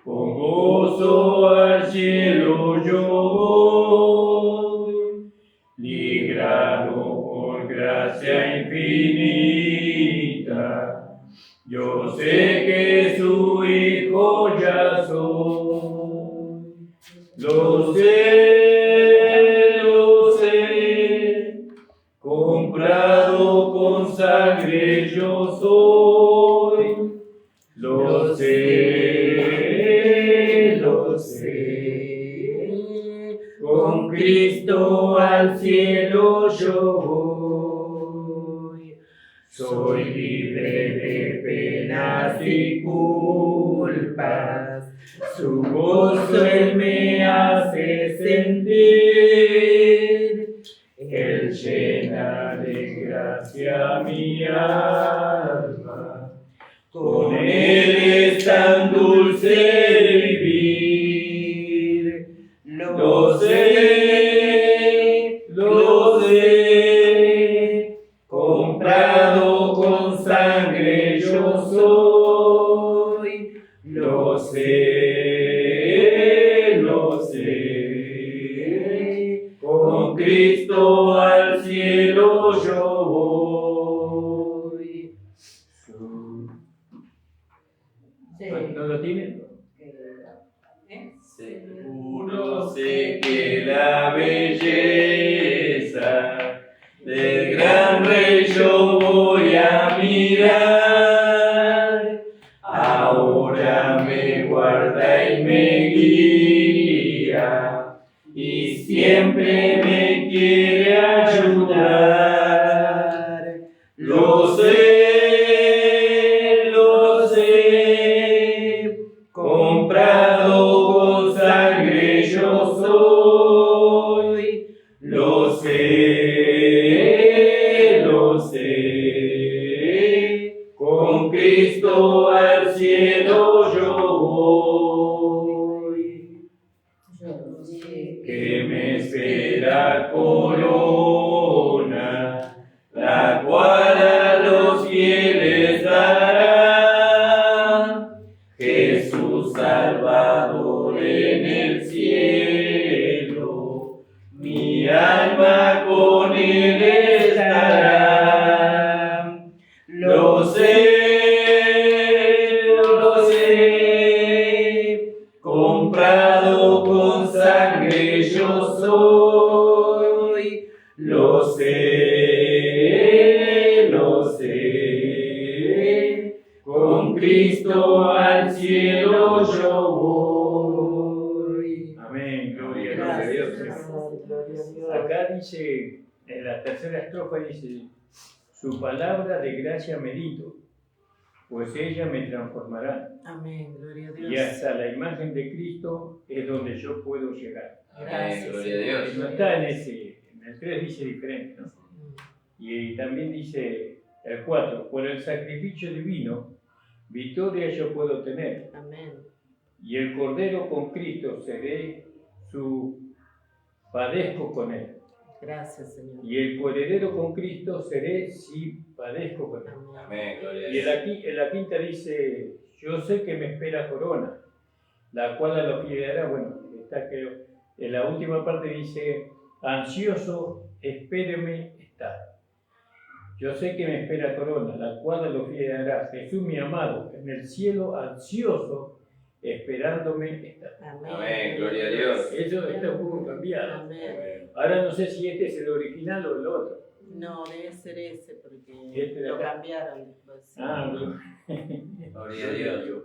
Con gozo al cielo yo voy, librado por gracia infinita. Yo sé que su hijo ya soy. Lo sé, comprado con sangre yo soy. Lo sé, con Cristo al cielo yo voy. Soy libre de penas y culpas, su gozo Él me hace sentir. Él llena de gracia mi alma, con Él es tan dulce vivir. Lo sé, comprado con sangre yo soy. Lo sé, con Cristo al cielo yo voy. ¿No lo tienen? Seguro sé que la belleza del gran rey yo voy a mirar. Ahora me guarda y me guía, y siempre me quiere ayudar. Lo sé, comprado con sangre yo soy. Lo sé, con Cristo al cielo yo voy. Que me espera corona, la cual a los fieles dará Jesús Salvador en el cielo. Mi alma con Él estará. Lo sé, comprado con sangre yo soy. Lo sé, con Cristo al cielo yo voy. Amén, gloria a Dios. Acá dice, en la tercera estrofa dice, su palabra de gracia medito, pues ella me transformará. Amén, gloria a Dios. Y hasta la imagen de Cristo es donde yo puedo llegar. Gracias, gloria a Dios. No está en el 3 dice diferente, ¿no? Y también dice el 4, por el sacrificio divino, victoria yo puedo tener. Amén. Y el Cordero con Cristo seré padezco con Él. Gracias, Señor. Y el coheredero con Cristo seré si padezco con Él. Amén, gloria a Y Dios. en la quinta dice, yo sé que me espera corona, la cual a los fieles dará. Bueno, está que en la última parte dice, ansioso, espéreme estar. Yo sé que me espera corona, la cual a los fieles dará. Jesús mi amado, en el cielo ansioso, esperándome estar. Amén, gloria a Dios. Eso está un poco cambiado. Amén. Ahora no sé si este es el original o el otro. No, debe ser ese, porque Este de lo acá. cambiaron después. Gloria a Dios.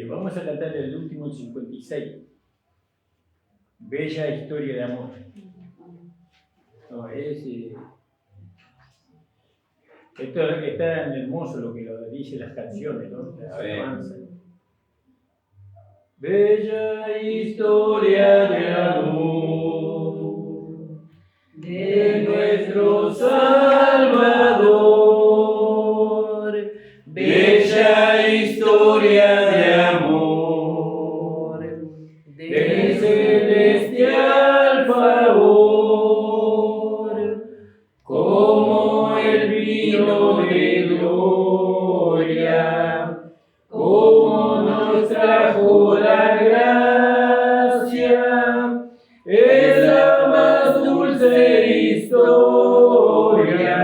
Vamos a cantar el último, el 56. Bella historia de amor. No, esto es tan hermoso lo que lo dicen las canciones, ¿no? Las alabanzas. Bella historia de amor de nuestro Salvador. Bella historia de amor de celestial favor, como el vino de gloria. nos trajo la gracia, es la más dulce historia,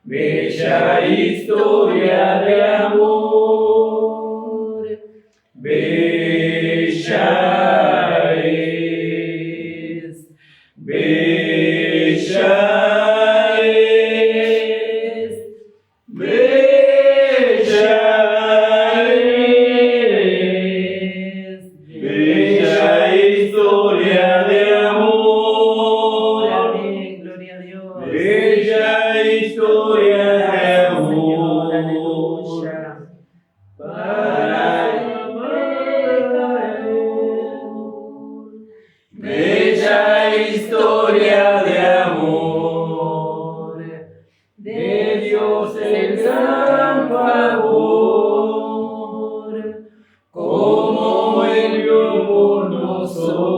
bella historia de amor, bella es, bella es, bella es, bella historia de amor, Amén, gloria a Dios. bella historia de amor, Aleluya. para amar. Bella historia de amor, de Dios el gran favor, como Él dio por nosotros,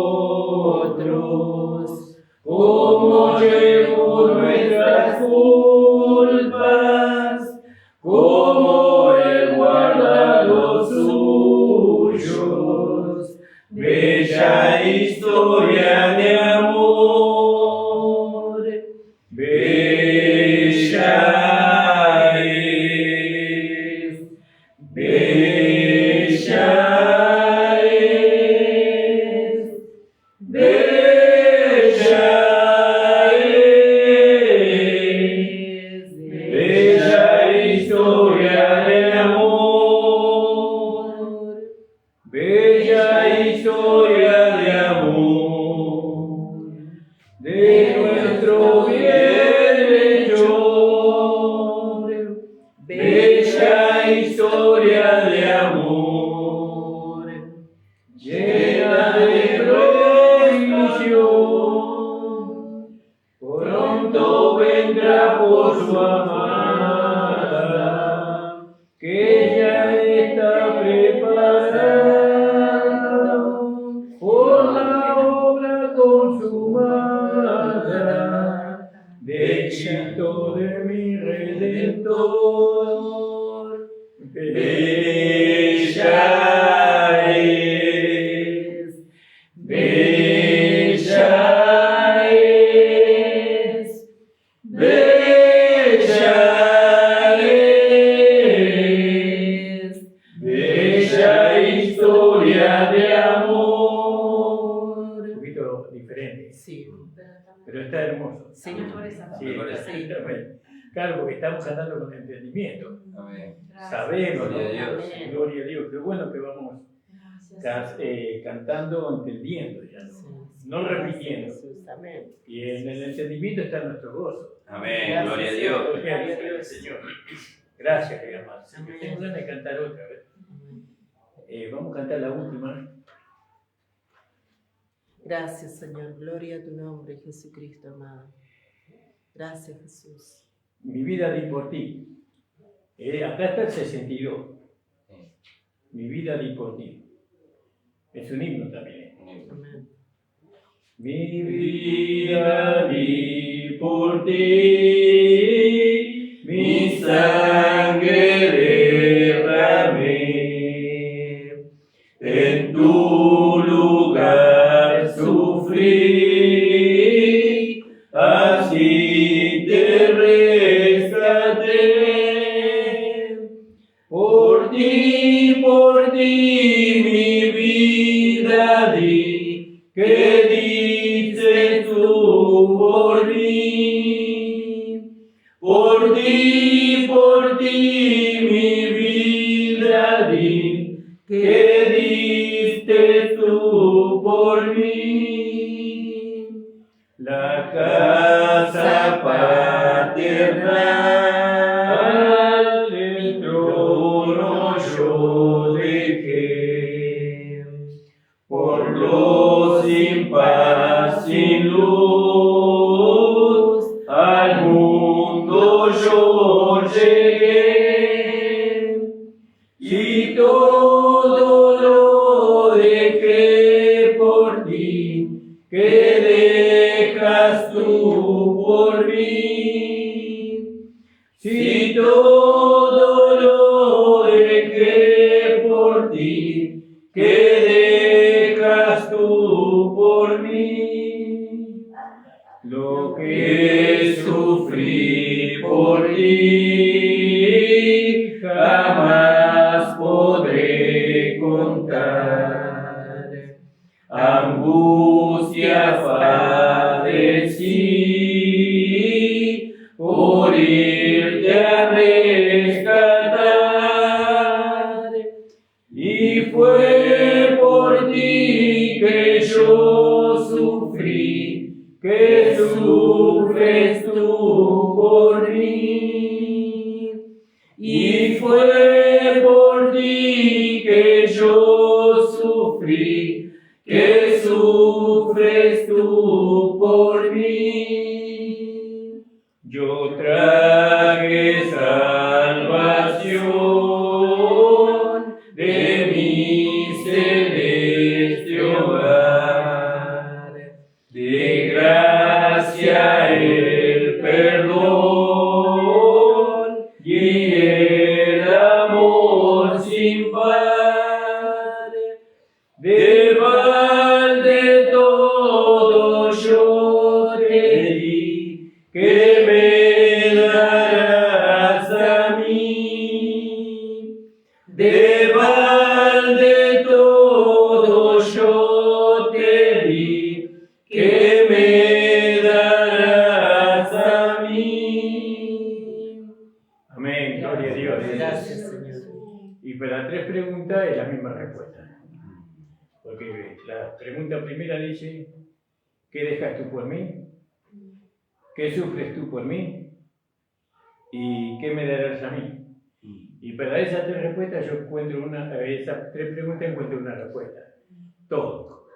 como llevó nuestras culpas, como Él guarda los suyos. Bella historia de amor, bella es, bella es, bella es, bella historia de amor, bella historia de amor, de nuestro bienhechor, bella historia de amor, llena de provisión, pronto vendrá por su amada, que ya está preparada por la obra consumada de Cristo de mi Redentor. Bella es, bella es, bella es, bella historia de amor. Un poquito diferente, Sí. pero está hermoso. Sí. Sí, Me parece. exactamente. Claro, porque estamos cantando con entendimiento. Amén. Sabemos, ¿no? Gloria a Dios. Gloria a Dios. Qué bueno que vamos cantando entendiendo, ya no repitiendo. Jesús, amén. Y en el entendimiento está nuestro gozo. Amén. Gloria a Dios. Gloria a Dios, Señor. Gracias, hermanos. Amén. Tengo ganas de cantar otra vez. Vamos a cantar la última. Gracias, Señor. Gloria a tu nombre, Jesucristo amado. Gracias, Jesús. Mi vida di por ti. Acá está el 62. Mi vida di por ti. Es un himno también. Amén. Mi vida di por ti, mi sangre derramé, en tu lugar sufrí, así te rescaté. Por ti mi vida di, que diste tú por mí. Por ti mi vida di, que diste tú por mí. La casa paternal del trono yo dejé, por lo sin paz, sin luz, al mundo yo llegué, y todo lo dejé por ti, que dejas tú por mí. Si todo lo dejé por ti, ti, que dejas tú por mí. Lo que sufrí por ti, jamás podré contar. Angustia padecí por irte a rescatar, y fue por ti que yo sufrí, que sufres tú por mí. Y fue por ti que yo sufrí, que sufres tú por mí. Yo traje salvación de mi celeste hogar, de gracia el perdón y el amor sin par. De balde todo yo te di, que me darás a mí. De balde todo yo te di, que me darás a mí. Amén, gloria a Dios. Gracias, Señor. Y para las tres preguntas es la misma respuesta. Porque la pregunta primera dice, ¿qué dejas tú por mí? ¿Qué sufres tú por mí? ¿Y qué me darás a mí? Y para esas tres respuestas yo encuentro esas tres preguntas encuentro una respuesta. Todo.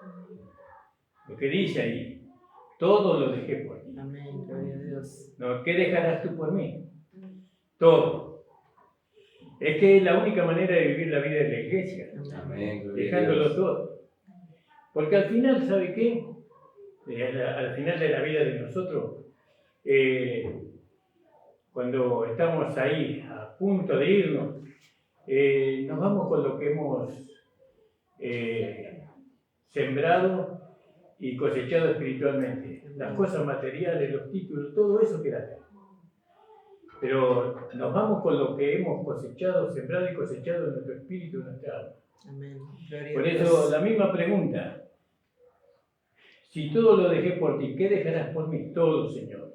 Lo que dice ahí, todo lo dejé por ti. Amén, gloria a Dios. ¿No? ¿Qué dejarás tú por mí? Todo. Es que es la única manera de vivir la vida de la iglesia. Amén, gloria a Dejándolo Dios. todo. Porque al final, ¿sabe qué? Al final de la vida de nosotros, cuando estamos ahí a punto de irnos, nos vamos con lo que hemos sembrado y cosechado espiritualmente. Las cosas materiales, los títulos, todo eso queda atrás. Pero nos vamos con lo que hemos cosechado, sembrado y cosechado en nuestro espíritu, en nuestra alma. Amén. Gloria a Por Dios. eso, la misma pregunta. Si todo lo dejé por ti, ¿qué dejarás por mí? Todo, Señor.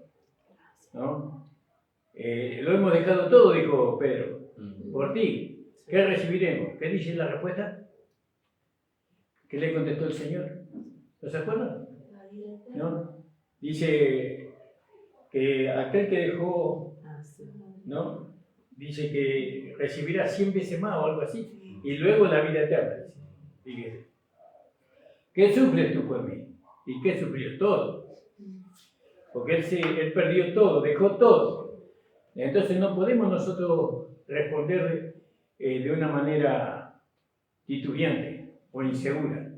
¿No? Lo hemos dejado todo, dijo Pedro, por ti. ¿Qué recibiremos? ¿Qué dice la respuesta? ¿Qué le contestó el Señor? ¿No se acuerdan? ¿No? Dice que aquel que dejó, ¿no? Dice que recibirá 100 veces más o algo así, y luego la vida eterna. Dice, ¿qué sufres tú por mí? ¿Y qué sufrió? Todo. Porque él perdió todo, dejó todo. Entonces no podemos nosotros responder de una manera titubeante o insegura.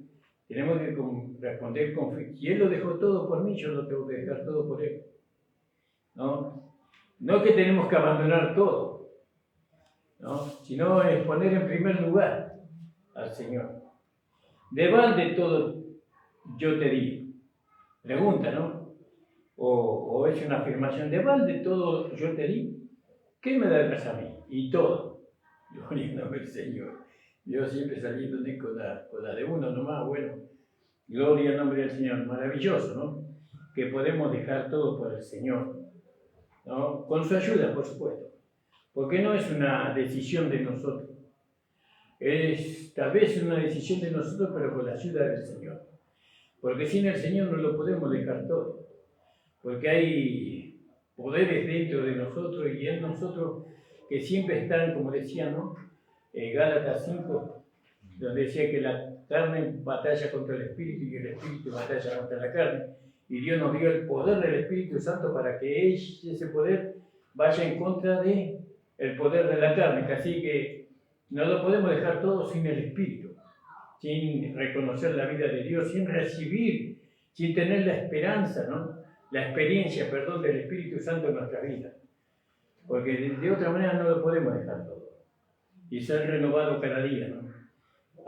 Tenemos que responder con fe. Si Él lo dejó todo por mí, yo lo tengo que dejar todo por Él. ¿No? No es que tenemos que abandonar todo, ¿no? Sino es poner en primer lugar al Señor. De balde todo yo te di. Pregunta, ¿no? O es una afirmación, de balde todo yo te di. ¿Qué me darás a mí? Y todo. Gloria al nombre del Señor. Yo siempre saliendo con la de uno nomás, bueno. Gloria al nombre del Señor. Maravilloso, ¿no? Que podemos dejar todo por el Señor, ¿no? Con su ayuda, por supuesto. Porque no es una decisión de nosotros. Es tal vez una decisión de nosotros, pero con la ayuda del Señor. Porque sin el Señor no lo podemos dejar todo. Porque hay poderes dentro de nosotros y en nosotros que siempre están, como decía, ¿no? Gálatas 5, donde decía que la carne batalla contra el Espíritu y el Espíritu batalla contra la carne. Y Dios nos dio el poder del Espíritu Santo para que ese poder vaya en contra del poder de la carne. Así que no lo podemos dejar todo sin el Espíritu, sin reconocer la vida de Dios, sin recibir, sin tener la esperanza, ¿no? La experiencia, perdón, del Espíritu Santo en nuestra vida. Porque de otra manera no lo podemos dejar todo. Y ser renovado cada día, ¿no?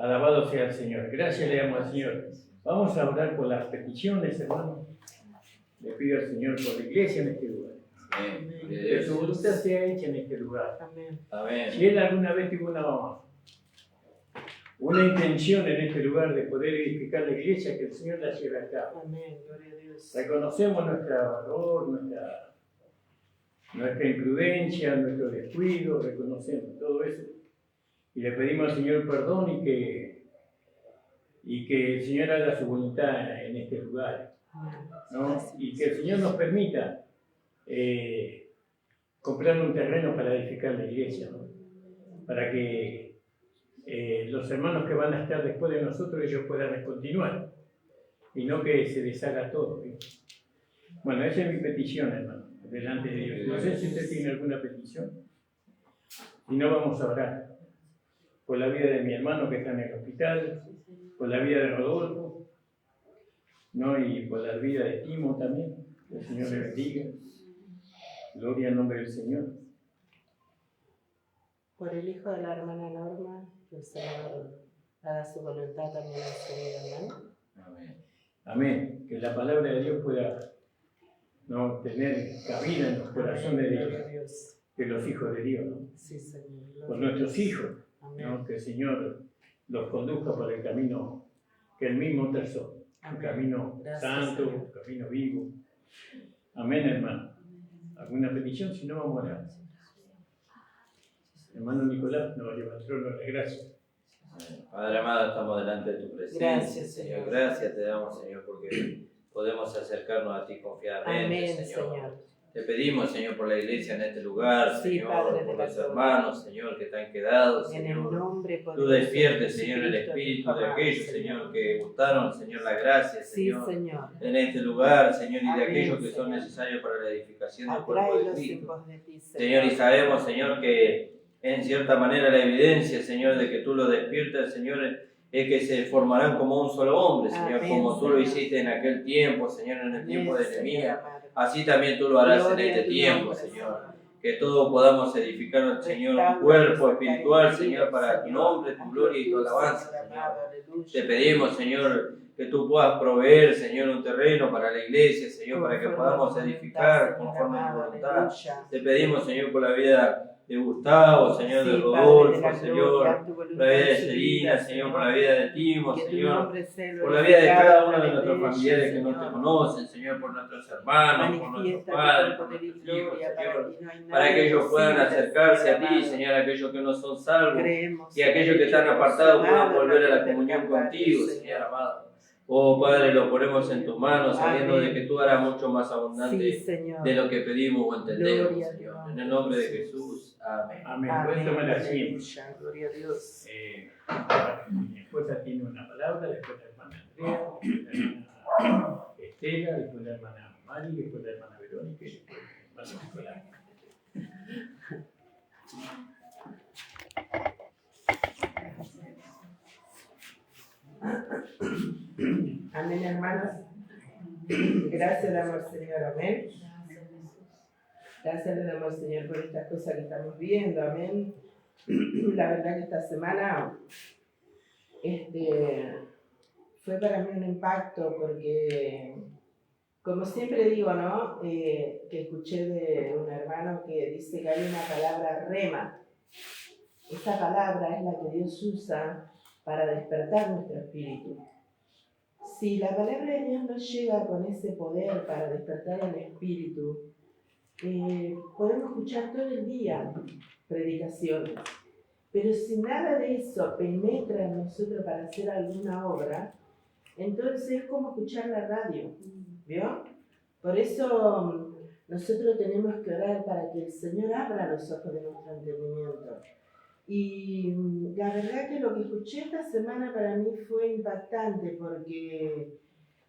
Alabado sea el Señor. Gracias le damos al Señor. Vamos a orar por las peticiones, hermano. Le pido al Señor por la iglesia en este lugar. Amén. Gloria a Que Dios. su voluntad sea hecha en este lugar. Amén. Amén. Si Él alguna vez tuvo una intención en este lugar de poder edificar la iglesia, que el Señor la lleve a cabo. Amén. Gloria a Dios. Reconocemos nuestro error, nuestra imprudencia, nuestro descuido, reconocemos todo eso. Y le pedimos al Señor perdón y que el Señor haga su voluntad en este lugar, ¿no? Y que el Señor nos permita comprar un terreno para edificar la iglesia, ¿no? Para que los hermanos que van a estar después de nosotros, ellos puedan continuar y no que se deshaga todo, ¿sí? Bueno, esa es mi petición, hermano, delante de Dios. No sé si usted tiene alguna petición. Si no, vamos a orar por la vida de mi hermano que está en el hospital, por la vida de Rodolfo, ¿no? Y por la vida de Timo también. Que el Señor le bendiga. Gloria al nombre del Señor. Por el hijo de la hermana Norma, que el Señor haga su voluntad también en su vida, hermano. Amén. Amén. Que la palabra de Dios pueda, ¿no?, tener cabida en los corazones Gloria a de Dios. los hijos de Dios, ¿no? Sí, Señor. Gloria Por a nuestros Dios. hijos, Amén. ¿no? Que el Señor los conduzca por el camino que Él mismo trazó. Un Amén. camino Gracias, santo, Señor. un camino vivo. Amén, hermano. ¿Alguna petición? Si no, vamos a orar. Hermano Nicolás, nos lleva al trono de la gracia. Padre amado, estamos delante de tu presencia. Gracias, Señor. Señor. Gracias te damos, Señor, porque podemos acercarnos a ti confiadamente, Amén, Señor. Te pedimos, Señor, por la iglesia en este lugar, Sí, Señor, Padre de por la los gloria. hermanos, Señor, que están quedados, En el Señor. nombre Tú poderoso despiertes, de Señor, el Jesucristo, espíritu Hijo de amado, aquellos, Señor, que gustaron, Señor, la gracia, Sí, Señor, Señor. en este lugar, Señor, y de Amén, aquellos que son Señor. necesarios para la edificación del cuerpo Atrae de los Cristo. hijos de ti, Señor, y sabemos, Señor, que en cierta manera la evidencia, Señor, de que tú lo despiertas, Señor, es que se formarán como un solo hombre, Señor, Amén, como tú lo Señor. hiciste en aquel tiempo, Señor, en el tiempo de Amén, Señor Nehemías. amado. Así también tú lo harás Gloria en a este tu tiempo, nombre, Señor. Que todos podamos edificar, Señor, un cuerpo espiritual, Señor, para tu nombre, tu gloria y tu alabanza, Señor. Te pedimos, Señor, que tú puedas proveer, Señor, un terreno para la iglesia, Señor, para que podamos edificar conforme a tu voluntad. Te pedimos, Señor, por la vida de Gustavo, Señor, de Rodolfo, Señor, por la vida de Serina, Señor, por la vida de Timo, Señor, por la vida de cada uno de nuestros familiares que no te conocen, Señor, por nuestros hermanos, por nuestros padres, por nuestros hijos, Señor, para que ellos puedan acercarse a ti, Señor, aquellos que no son salvos y aquellos que están apartados puedan volver a la comunión contigo, Señor amado. Oh Padre, lo ponemos en tus manos, sabiendo de que tú harás mucho más abundante de lo que pedimos o entendemos, Gloria a Señor. Dios. En el nombre de Jesús. Amén. Amén. Pueden tomar asiento. Gloria a Dios. Mi esposa tiene una palabra, después la hermana Andrea, después la hermana Estela, después la hermana Mari, después la hermana Verónica y después el hermano Nicolás. Amén, hermanos. Gracias le damos, Señor. Amén. Gracias le damos, Señor, por estas cosas que estamos viendo. Amén. La verdad que esta semana fue para mí un impacto porque, como siempre digo, ¿no? Que escuché de un hermano que dice que hay una palabra rema. Esta palabra es la que Dios usa para despertar nuestro espíritu. Si la palabra de Dios no llega con ese poder para despertar el espíritu, podemos escuchar todo el día predicaciones, pero si nada de eso penetra en nosotros para hacer alguna obra, entonces es como escuchar la radio, ¿vio? Por eso nosotros tenemos que orar para que el Señor abra los ojos de nuestro entendimiento. Y la verdad que lo que escuché esta semana para mí fue impactante porque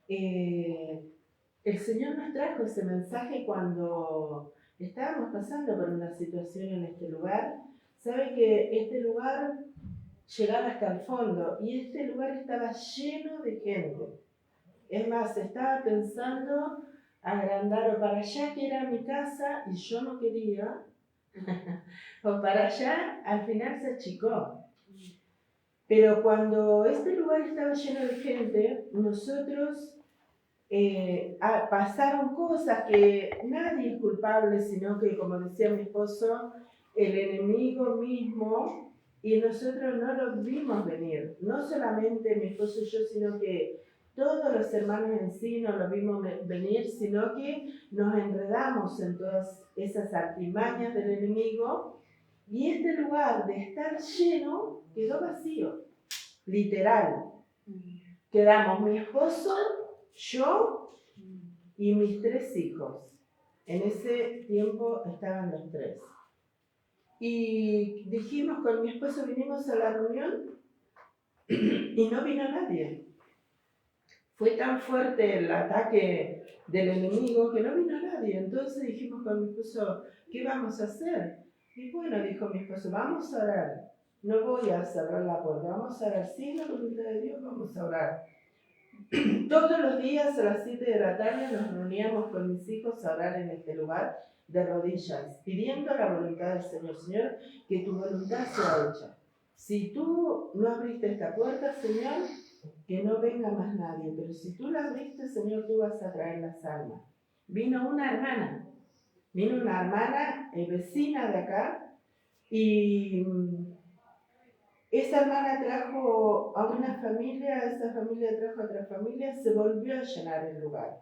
el Señor nos trajo ese mensaje cuando estábamos pasando por una situación en este lugar. Sabe que este lugar llegaba hasta el fondo y este lugar estaba lleno de gente. Es más, estaba pensando agrandar o para allá que era mi casa y yo no quería, o para allá, al final se achicó. Pero cuando este lugar estaba lleno de gente, nosotros pasaron cosas que nadie es culpable, sino que, como decía mi esposo, el enemigo mismo, y nosotros no lo vimos venir. No solamente mi esposo y yo, sino que todos los hermanos en sí no lo vimos venir, sino que nos enredamos en todas esas artimañas del enemigo, y este lugar de estar lleno quedó vacío, literal. Quedamos mi esposo, yo y mis 3 hijos. En ese tiempo estaban los 3. Y dijimos con mi esposo, vinimos a la reunión y no vino nadie. Fue tan fuerte el ataque del enemigo que no vino nadie. Entonces dijimos con mi esposo, ¿qué vamos a hacer? Y bueno, dijo mi esposo, vamos a orar. No voy a cerrar la puerta, vamos a orar. Sí, la voluntad de Dios, vamos a orar. Todos los días a las 7 de la tarde nos reuníamos con mis hijos a orar en este lugar de rodillas, pidiendo la voluntad del Señor. Señor, que tu voluntad sea hecha. Si tú no abriste esta puerta, Señor, que no venga más nadie, pero si tú la abriste, Señor, tú vas a traer las almas. Vino una hermana vecina de acá, y esa hermana trajo a una familia, esa familia trajo a otra familia, se volvió a llenar el lugar.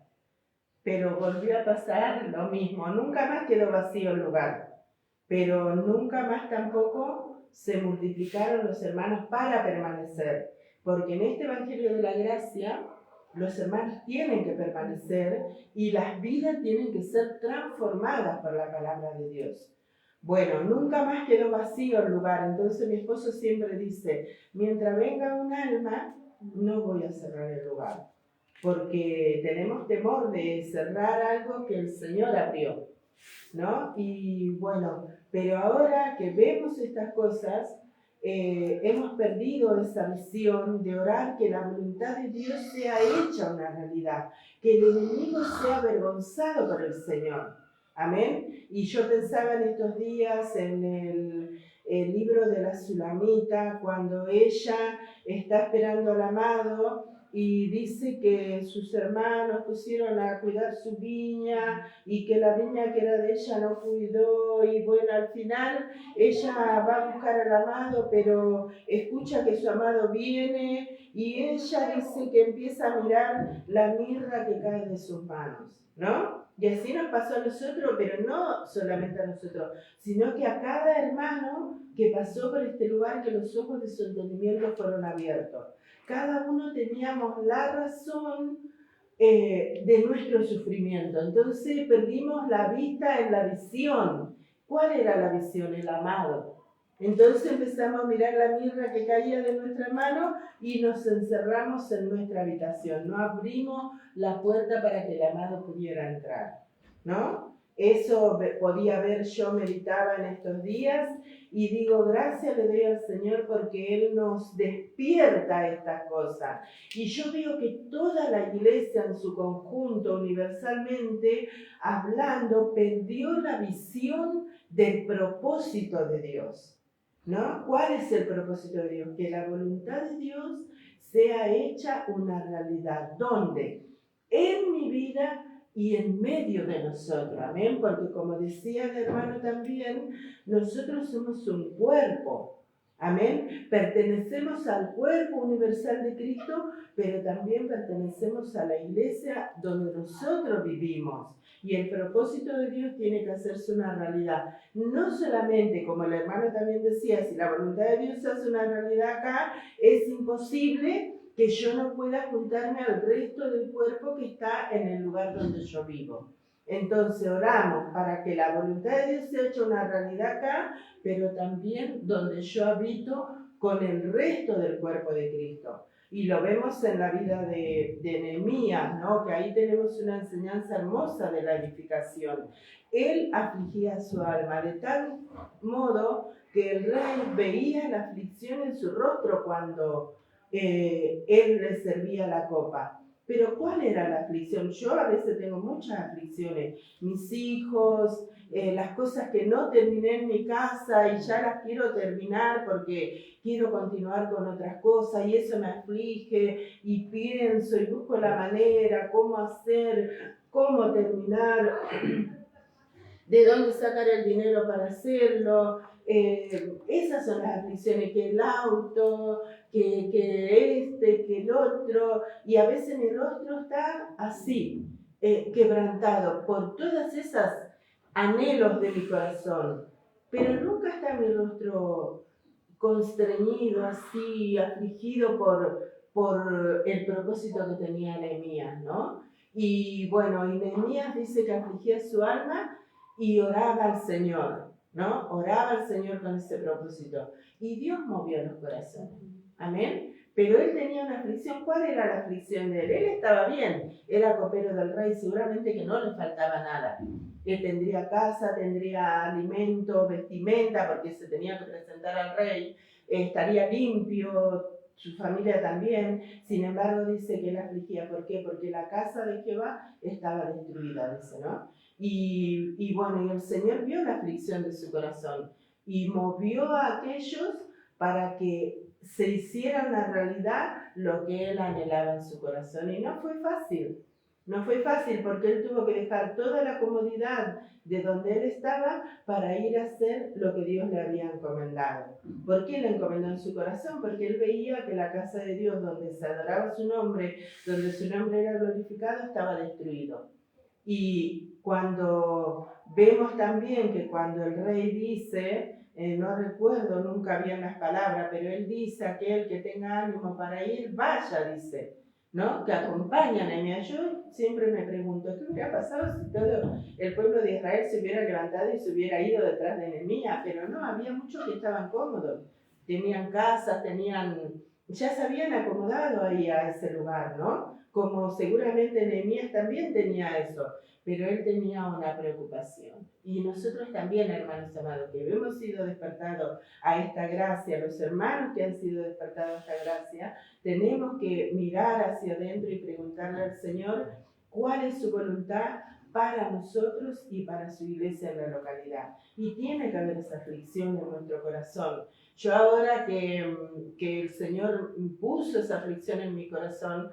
Pero volvió a pasar lo mismo, nunca más quedó vacío el lugar, pero nunca más tampoco se multiplicaron los hermanos para permanecer, porque en este Evangelio de la Gracia los hermanos tienen que permanecer y las vidas tienen que ser transformadas por la palabra de Dios. Bueno, nunca más quedó vacío el lugar, entonces mi esposo siempre dice, mientras venga un alma, no voy a cerrar el lugar, porque tenemos temor de cerrar algo que el Señor abrió, ¿no? Y bueno, pero ahora que vemos estas cosas, hemos perdido esa visión de orar que la voluntad de Dios sea hecha una realidad, que el enemigo sea avergonzado por el Señor. Amén. Y yo pensaba en estos días en el libro de la Sulamita, cuando ella está esperando al amado y dice que sus hermanos pusieron a cuidar su viña y que la viña que era de ella no cuidó, y bueno, al final ella va a buscar al amado, pero escucha que su amado viene y ella dice que empieza a mirar la mirra que cae de sus manos, ¿no? Y así nos pasó a nosotros, pero no solamente a nosotros, sino que a cada hermano que pasó por este lugar, que los ojos de su entendimiento fueron abiertos. Cada uno teníamos la razón de nuestro sufrimiento. Entonces perdimos la vista en la visión. ¿Cuál era la visión? El amado. Entonces empezamos a mirar la mirra que caía de nuestra mano y nos encerramos en nuestra habitación. No abrimos la puerta para que el amado pudiera entrar, ¿no? Eso podía ver, yo meditaba en estos días y digo, gracias le doy al Señor porque Él nos despierta estas cosas. Y yo veo que toda la iglesia en su conjunto, universalmente, hablando, perdió la visión del propósito de Dios, ¿no? ¿Cuál es el propósito de Dios? Que la voluntad de Dios sea hecha una realidad. ¿Dónde? En mi vida y en medio de nosotros, amén, porque como decía el hermano también, nosotros somos un cuerpo, amén, pertenecemos al cuerpo universal de Cristo, pero también pertenecemos a la iglesia donde nosotros vivimos, y el propósito de Dios tiene que hacerse una realidad, no solamente, como el hermano también decía, si la voluntad de Dios se hace una realidad acá, es imposible que yo no pueda juntarme al resto del cuerpo que está en el lugar donde yo vivo. Entonces oramos para que la voluntad de Dios sea hecha una realidad acá, pero también donde yo habito con el resto del cuerpo de Cristo. Y lo vemos en la vida de Nehemías, ¿no? Que ahí tenemos una enseñanza hermosa de la edificación. Él afligía su alma de tal modo que el rey veía la aflicción en su rostro cuando él le servía la copa. Pero ¿cuál era la aflicción? Yo a veces tengo muchas aflicciones. Mis hijos, las cosas que no terminé en mi casa y ya las quiero terminar porque quiero continuar con otras cosas y eso me aflige y pienso y busco la manera, cómo hacer, cómo terminar, de dónde sacar el dinero para hacerlo. Esas son las aflicciones, que el auto, que el otro, y a veces mi rostro está así, quebrantado por todas esas anhelos de mi corazón, pero nunca está mi rostro constreñido, así, afligido por el propósito que tenía Nehemías, ¿no? Y bueno, y Nehemías dice que afligía su alma y oraba al Señor, ¿no? Oraba al Señor con ese propósito. Y Dios movió los corazones. Amén. Pero él tenía una aflicción. ¿Cuál era la aflicción de él? Él estaba bien, era copero del rey, seguramente que no le faltaba nada. Él tendría casa, tendría alimento, vestimenta, porque se tenía que presentar al rey, estaría limpio, su familia también. Sin embargo, dice que él afligía. ¿Por qué? Porque la casa de Jehová estaba destruida, dice, ¿no? Y bueno, y el Señor vio la aflicción de su corazón y movió a aquellos para que se hiciera una realidad lo que él anhelaba en su corazón. Y no fue fácil. No fue fácil porque él tuvo que dejar toda la comodidad de donde él estaba para ir a hacer lo que Dios le había encomendado. ¿Por qué le encomendó en su corazón? Porque él veía que la casa de Dios, donde se adoraba su nombre, donde su nombre era glorificado, estaba destruido. Y cuando vemos también que cuando el rey dice, no recuerdo nunca bien las palabras, pero él dice, aquel que tenga ánimo para ir, vaya, dice, ¿no? Que acompañan a Nehemías. Yo siempre me pregunto, ¿qué hubiera pasado si todo el pueblo de Israel se hubiera levantado y se hubiera ido detrás de Nehemías? Pero no, había muchos que estaban cómodos, tenían casas, ya se habían acomodado ahí a ese lugar, ¿no? Como seguramente Nehemías también tenía eso, pero él tenía una preocupación. Y nosotros también, hermanos amados, que hemos sido despertados a esta gracia, los hermanos que han sido despertados a esta gracia, tenemos que mirar hacia adentro y preguntarle al Señor cuál es su voluntad para nosotros y para su iglesia en la localidad. Y tiene que haber esa aflicción en nuestro corazón. Yo ahora que el Señor puso esa aflicción en mi corazón,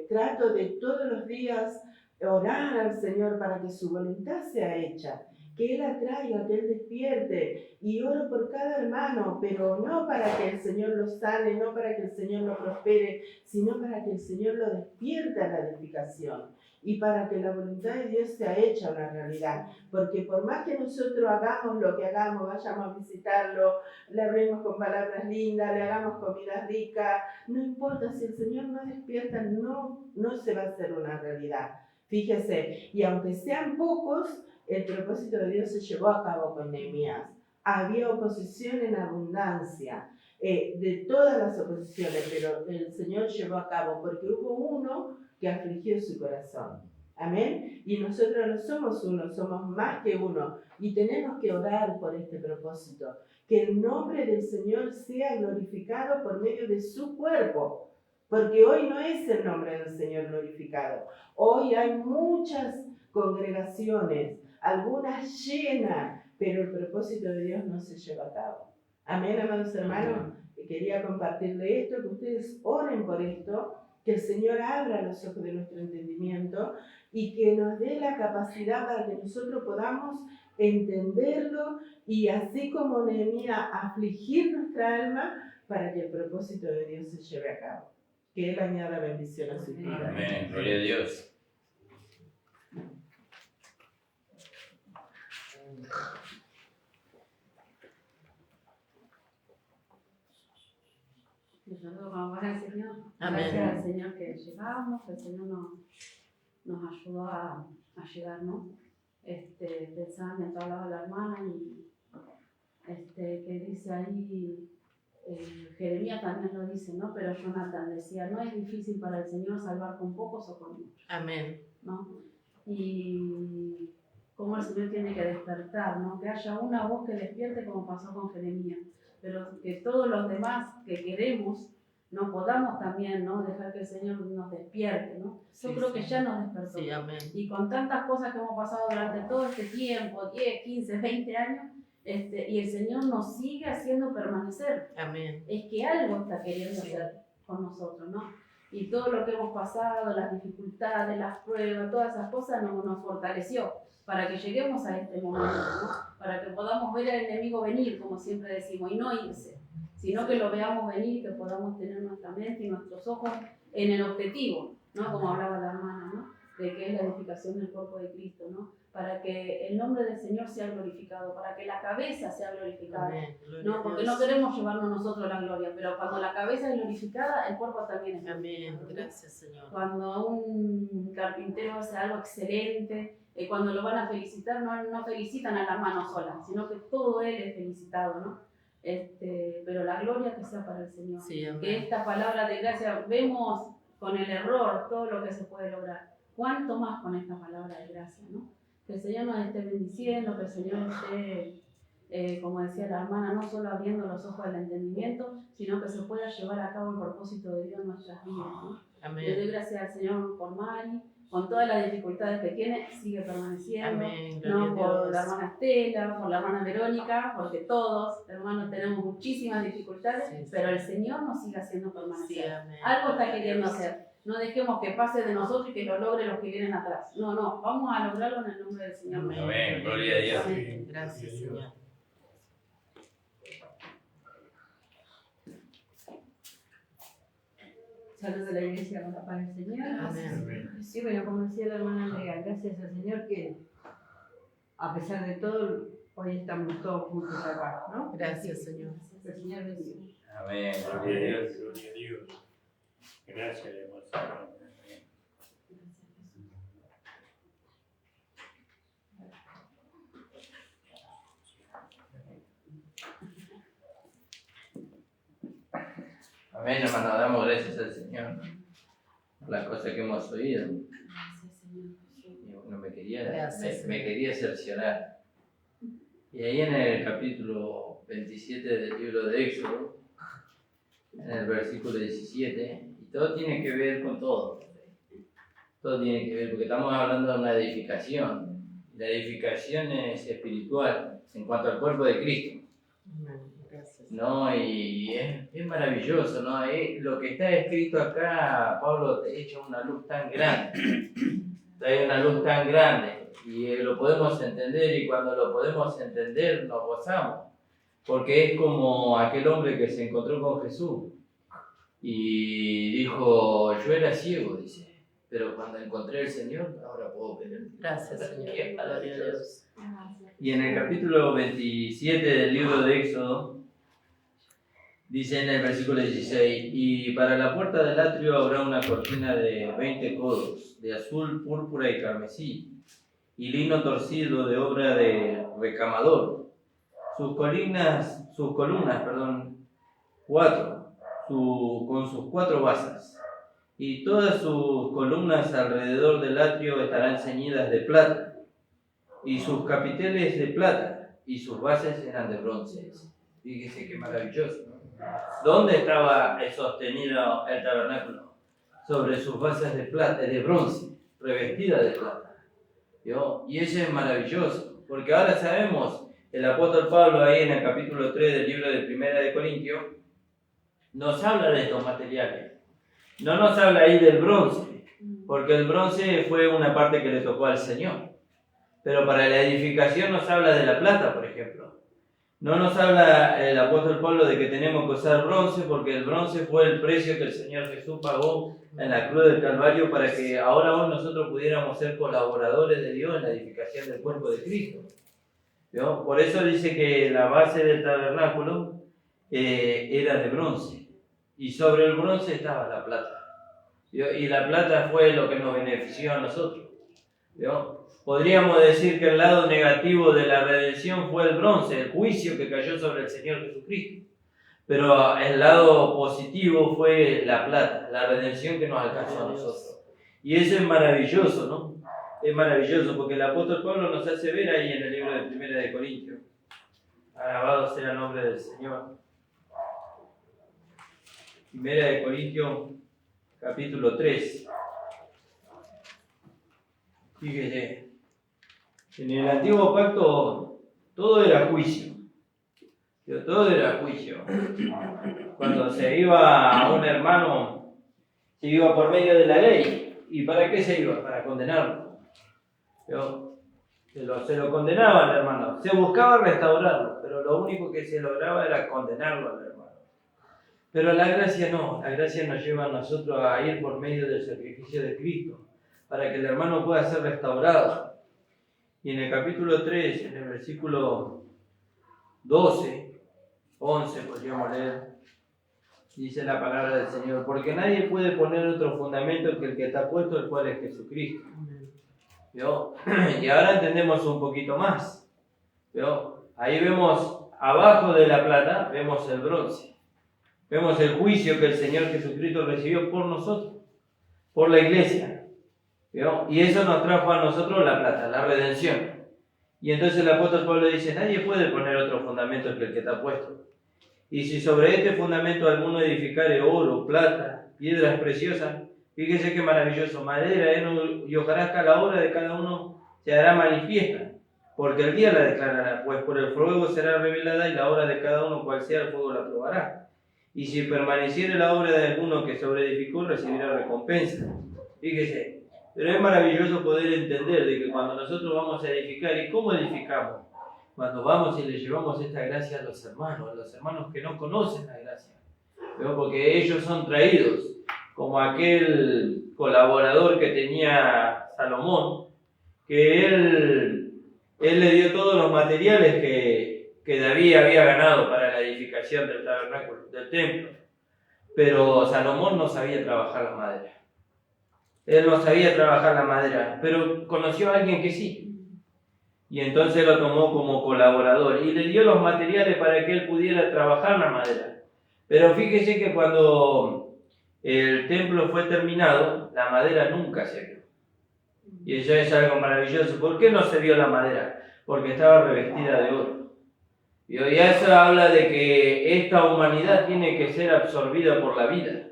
trato de todos los días orar al Señor para que su voluntad sea hecha, que Él atraiga, que Él despierte, y oro por cada hermano, pero no para que el Señor lo sane, no para que el Señor lo prospere, sino para que el Señor lo despierte a la edificación y para que la voluntad de Dios sea hecha una realidad, porque por más que nosotros hagamos lo que hagamos, vayamos a visitarlo, le hablemos con palabras lindas, le hagamos comida rica, no importa, si el Señor no despierta, no se va a hacer una realidad. Fíjese, y aunque sean pocos, el propósito de Dios se llevó a cabo con Nehemías. Había oposición en abundancia, de todas las oposiciones, pero el Señor llevó a cabo porque hubo uno que afligió su corazón. Amén. Y nosotros no somos uno, somos más que uno. Y tenemos que orar por este propósito. Que el nombre del Señor sea glorificado por medio de su cuerpo. Porque hoy no es el nombre del Señor glorificado. Hoy hay muchas congregaciones, algunas llenas, pero el propósito de Dios no se lleva a cabo. Amén, amados hermanos. Quería compartirle esto, que ustedes oren por esto, que el Señor abra los ojos de nuestro entendimiento y que nos dé la capacidad para que nosotros podamos entenderlo y así como Nehemías afligir nuestra alma para que el propósito de Dios se lleve a cabo. Que Él añada bendición a su vida. Amén, gloria a Dios. Nosotros vamos al Señor. Amén. Gracias al Señor que llegamos, que el Señor nos ayudó a llegar, ¿no? Pensando en todas las hermanas y que dice ahí, Jeremías también lo dice, ¿no? Pero Jonathan decía, no es difícil para el Señor salvar con pocos o con muchos. Amén. ¿No? Y cómo el Señor tiene que despertar, ¿no? Que haya una voz que despierte como pasó con Jeremías, pero que todos los demás que queremos no podamos también, ¿no?, dejar que el Señor nos despierte, ¿no? Yo creo que ya nos despertó. Sí, amén. Y con tantas cosas que hemos pasado durante todo este tiempo, 10, 15, 20 años, y el Señor nos sigue haciendo permanecer. Amén. Es que algo está queriendo hacer con nosotros, ¿no? Y todo lo que hemos pasado, las dificultades, las pruebas, todas esas cosas nos fortaleció para que lleguemos a este momento, ¿no? Para que podamos ver al enemigo venir, como siempre decimos, y no irse, sino que lo veamos venir y que podamos tener nuestra mente y nuestros ojos en el objetivo, ¿no? Como hablaba la hermana, ¿no?, de que es la edificación del cuerpo de Cristo, ¿no? Para que el nombre del Señor sea glorificado, para que la cabeza sea glorificada. Amén. No, porque no queremos llevarnos nosotros la gloria, pero cuando la cabeza es glorificada, el cuerpo también es glorificado. Amén. Gracias, Señor. Cuando un carpintero hace algo excelente, cuando lo van a felicitar, no felicitan a la mano sola, sino que todo él es felicitado, ¿no? Pero la gloria que sea para el Señor. Sí, amén. Que esta palabra de gracia, vemos con el error todo lo que se puede lograr. ¿Cuánto más con esta palabra de gracia, no? Que el Señor nos esté bendiciendo, que el Señor esté, como decía la hermana, no solo abriendo los ojos del entendimiento, sino que se pueda llevar a cabo el propósito de Dios en nuestras vidas, ¿no? Amén. Le doy gracias al Señor por Mari, con todas las dificultades que tiene, sigue permaneciendo. Amén. No, Gloria a por Dios. la hermana Estela, por la hermana Verónica, porque todos, hermanos, tenemos muchísimas dificultades, Sí, sí. pero el Señor nos sigue haciendo Sí, permanecer. amén. Algo está queriendo hacer. No dejemos que pase de nosotros y que lo logre los que vienen atrás. No, vamos a lograrlo en el nombre del Señor. Amén, gloria a Dios. Amén. Gracias, Señor. Saludos a la iglesia con la paz del Señor. Amén. Sí, bueno, como decía la hermana Andrea, gracias al Señor que a pesar de todo, hoy estamos todos juntos acá, ¿no? Gracias, Señor. Que el Señor bendiga. Amén, gloria a Dios. Gloria a Dios. Gracias, hermosa. Amén, hermano, damos gracias al Señor por las cosas que hemos oído. Gracias, Señor Jesús. Y bueno, me Gracias, quería cerciorar. Y ahí en el capítulo 27 del libro de Éxodo, en el versículo 17, y todo tiene que ver con todo. Todo tiene que ver, porque estamos hablando de una edificación. La edificación es espiritual en cuanto al cuerpo de Cristo. Amén. Gracias. No, y es maravilloso, ¿no? Lo que está escrito acá, Pablo te echa una luz tan grande, trae una luz tan grande, y lo podemos entender, y cuando lo podemos entender nos gozamos, porque es como aquel hombre que se encontró con Jesús, y dijo, yo era ciego, dice, pero cuando encontré al Señor, ahora puedo ver. Gracias, Señor. Qué Gloria a maravilloso. Dios. Gracias. Y en el capítulo 27 del libro de Éxodo, dice en el versículo 16, y para la puerta del atrio habrá una cortina de 20 codos, de azul, púrpura y carmesí, y lino torcido de obra de recamador. Sus columnas, cuatro, con sus 4 basas. Y todas sus columnas alrededor del atrio estarán ceñidas de plata, y sus capiteles de plata, y sus bases eran de bronce. Fíjese qué maravilloso, ¿no? ¿Dónde estaba sostenido el tabernáculo? Sobre sus bases de plata, de bronce, revestida de plata. ¿Vio? Y eso es maravilloso, porque ahora sabemos, el apóstol Pablo ahí en el capítulo 3 del libro de Primera de Corintios, nos habla de estos materiales. No nos habla ahí del bronce, porque el bronce fue una parte que le tocó al Señor. Pero para la edificación nos habla de la plata, por ejemplo. No nos habla el apóstol Pablo de que tenemos que usar bronce, porque el bronce fue el precio que el Señor Jesús pagó en la cruz del Calvario para que ahora hoy nosotros pudiéramos ser colaboradores de Dios en la edificación del cuerpo de Cristo. ¿Vio? Por eso dice que la base del tabernáculo era de bronce. Y sobre el bronce estaba la plata. ¿Vio? Y la plata fue lo que nos benefició a nosotros. ¿Vio? Podríamos decir que el lado negativo de la redención fue el bronce, el juicio que cayó sobre el Señor Jesucristo. Pero el lado positivo fue la plata, la redención que nos alcanzó a nosotros. Y eso es maravilloso, ¿no? Es maravilloso porque el apóstol Pablo nos hace ver ahí en el libro de Primera de Corintios. Alabado sea el nombre del Señor. Primera de Corintios, capítulo 3. Fíjese, en el antiguo pacto todo era juicio. Todo era juicio. Cuando se iba a un hermano, se iba por medio de la ley. ¿Y para qué se iba? Para condenarlo. Se lo condenaba al hermano. Se buscaba restaurarlo, pero lo único que se lograba era condenarlo al hermano. Pero la gracia no. La gracia nos lleva a nosotros a ir por medio del sacrificio de Cristo, para que el hermano pueda ser restaurado. Y en el capítulo 3, en el versículo 12, 11, podríamos leer, dice la palabra del Señor: porque nadie puede poner otro fundamento que el que está puesto, el cual es Jesucristo. ¿Vio? Y ahora entendemos un poquito más. ¿Vio? Ahí vemos, abajo de la plata, vemos el bronce. Vemos el juicio que el Señor Jesucristo recibió por nosotros, por la iglesia. ¿Vio? Y eso nos trajo a nosotros la plata, la redención. Y entonces el apóstol Pablo dice: nadie puede poner otro fundamento que el que está puesto. Y si sobre este fundamento alguno edificare oro, plata, piedras preciosas, fíjese qué maravilloso, madera, y hojarasca, la obra de cada uno se hará manifiesta, porque el día la declarará, pues por el fuego será revelada, y la obra de cada uno, cual sea el fuego, la probará. Y si permaneciere la obra de alguno que sobreedificó, recibirá recompensa. Fíjese, pero es maravilloso poder entender de que cuando nosotros vamos a edificar, ¿y cómo edificamos? Cuando vamos y le llevamos esta gracia a los hermanos que no conocen la gracia. ¿Veo? Porque ellos son traídos, como aquel colaborador que tenía Salomón, que él le dio todos los materiales que David había ganado para la edificación del tabernáculo, del templo. Pero Salomón no sabía trabajar la madera. Él no sabía trabajar la madera, pero conoció a alguien que sí. Y entonces lo tomó como colaborador y le dio los materiales para que él pudiera trabajar la madera. Pero fíjese que cuando el templo fue terminado, la madera nunca se vio. Y eso es algo maravilloso. ¿Por qué no se vio la madera? Porque estaba revestida de oro. Y eso habla de que esta humanidad tiene que ser absorbida por la vida.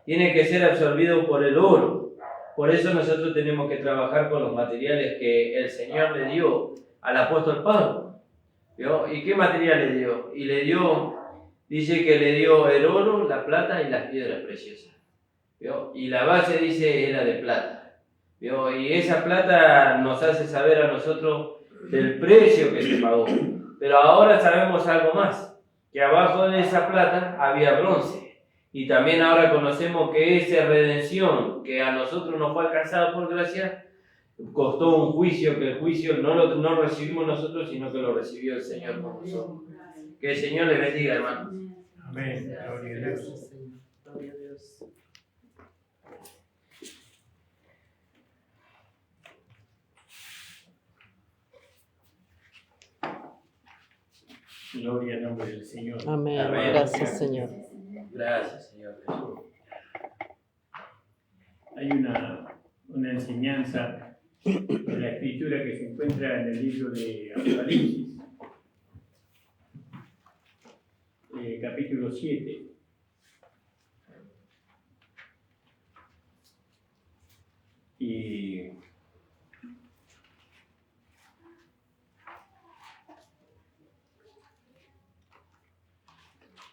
Tiene que ser absorbido por el oro. Por eso nosotros tenemos que trabajar con los materiales que el Señor le dio al apóstol Pablo. ¿Vio? ¿Y qué material le dio? Y le dio, dice que le dio el oro, la plata y las piedras preciosas. ¿Vio? Y la base, dice, era de plata. ¿Vio? Y esa plata nos hace saber a nosotros del precio que se pagó. Pero ahora sabemos algo más, que abajo de esa plata había bronce. Y también ahora conocemos que esa redención que a nosotros nos fue alcanzada por gracia, costó un juicio, que el juicio no lo recibimos nosotros, sino que lo recibió el Señor por nosotros. Que el Señor les bendiga, hermanos. Amén. Gloria a Dios. Gloria a Dios. Gloria al nombre del Señor. Amén. Amén. Gracias, Señor. Gracias, Señor Jesús. Hay una enseñanza de la Escritura que se encuentra en el libro de Apocalipsis, capítulo 7. Y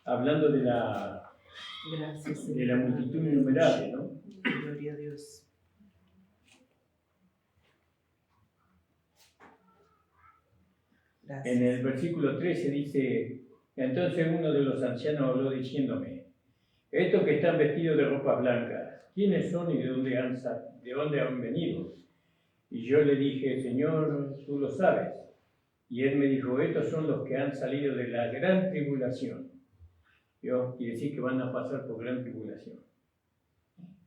hablando de la Gracias, de Señor. la multitud innumerable, ¿no? Gloria a Dios. En el versículo 13 dice: entonces uno de los ancianos habló diciéndome: estos que están vestidos de ropas blancas, ¿quiénes son y de dónde han venido? Y yo le dije: Señor, tú lo sabes. Y él me dijo: estos son los que han salido de la gran tribulación. ¿Vio? Quiere decir que van a pasar por gran tribulación.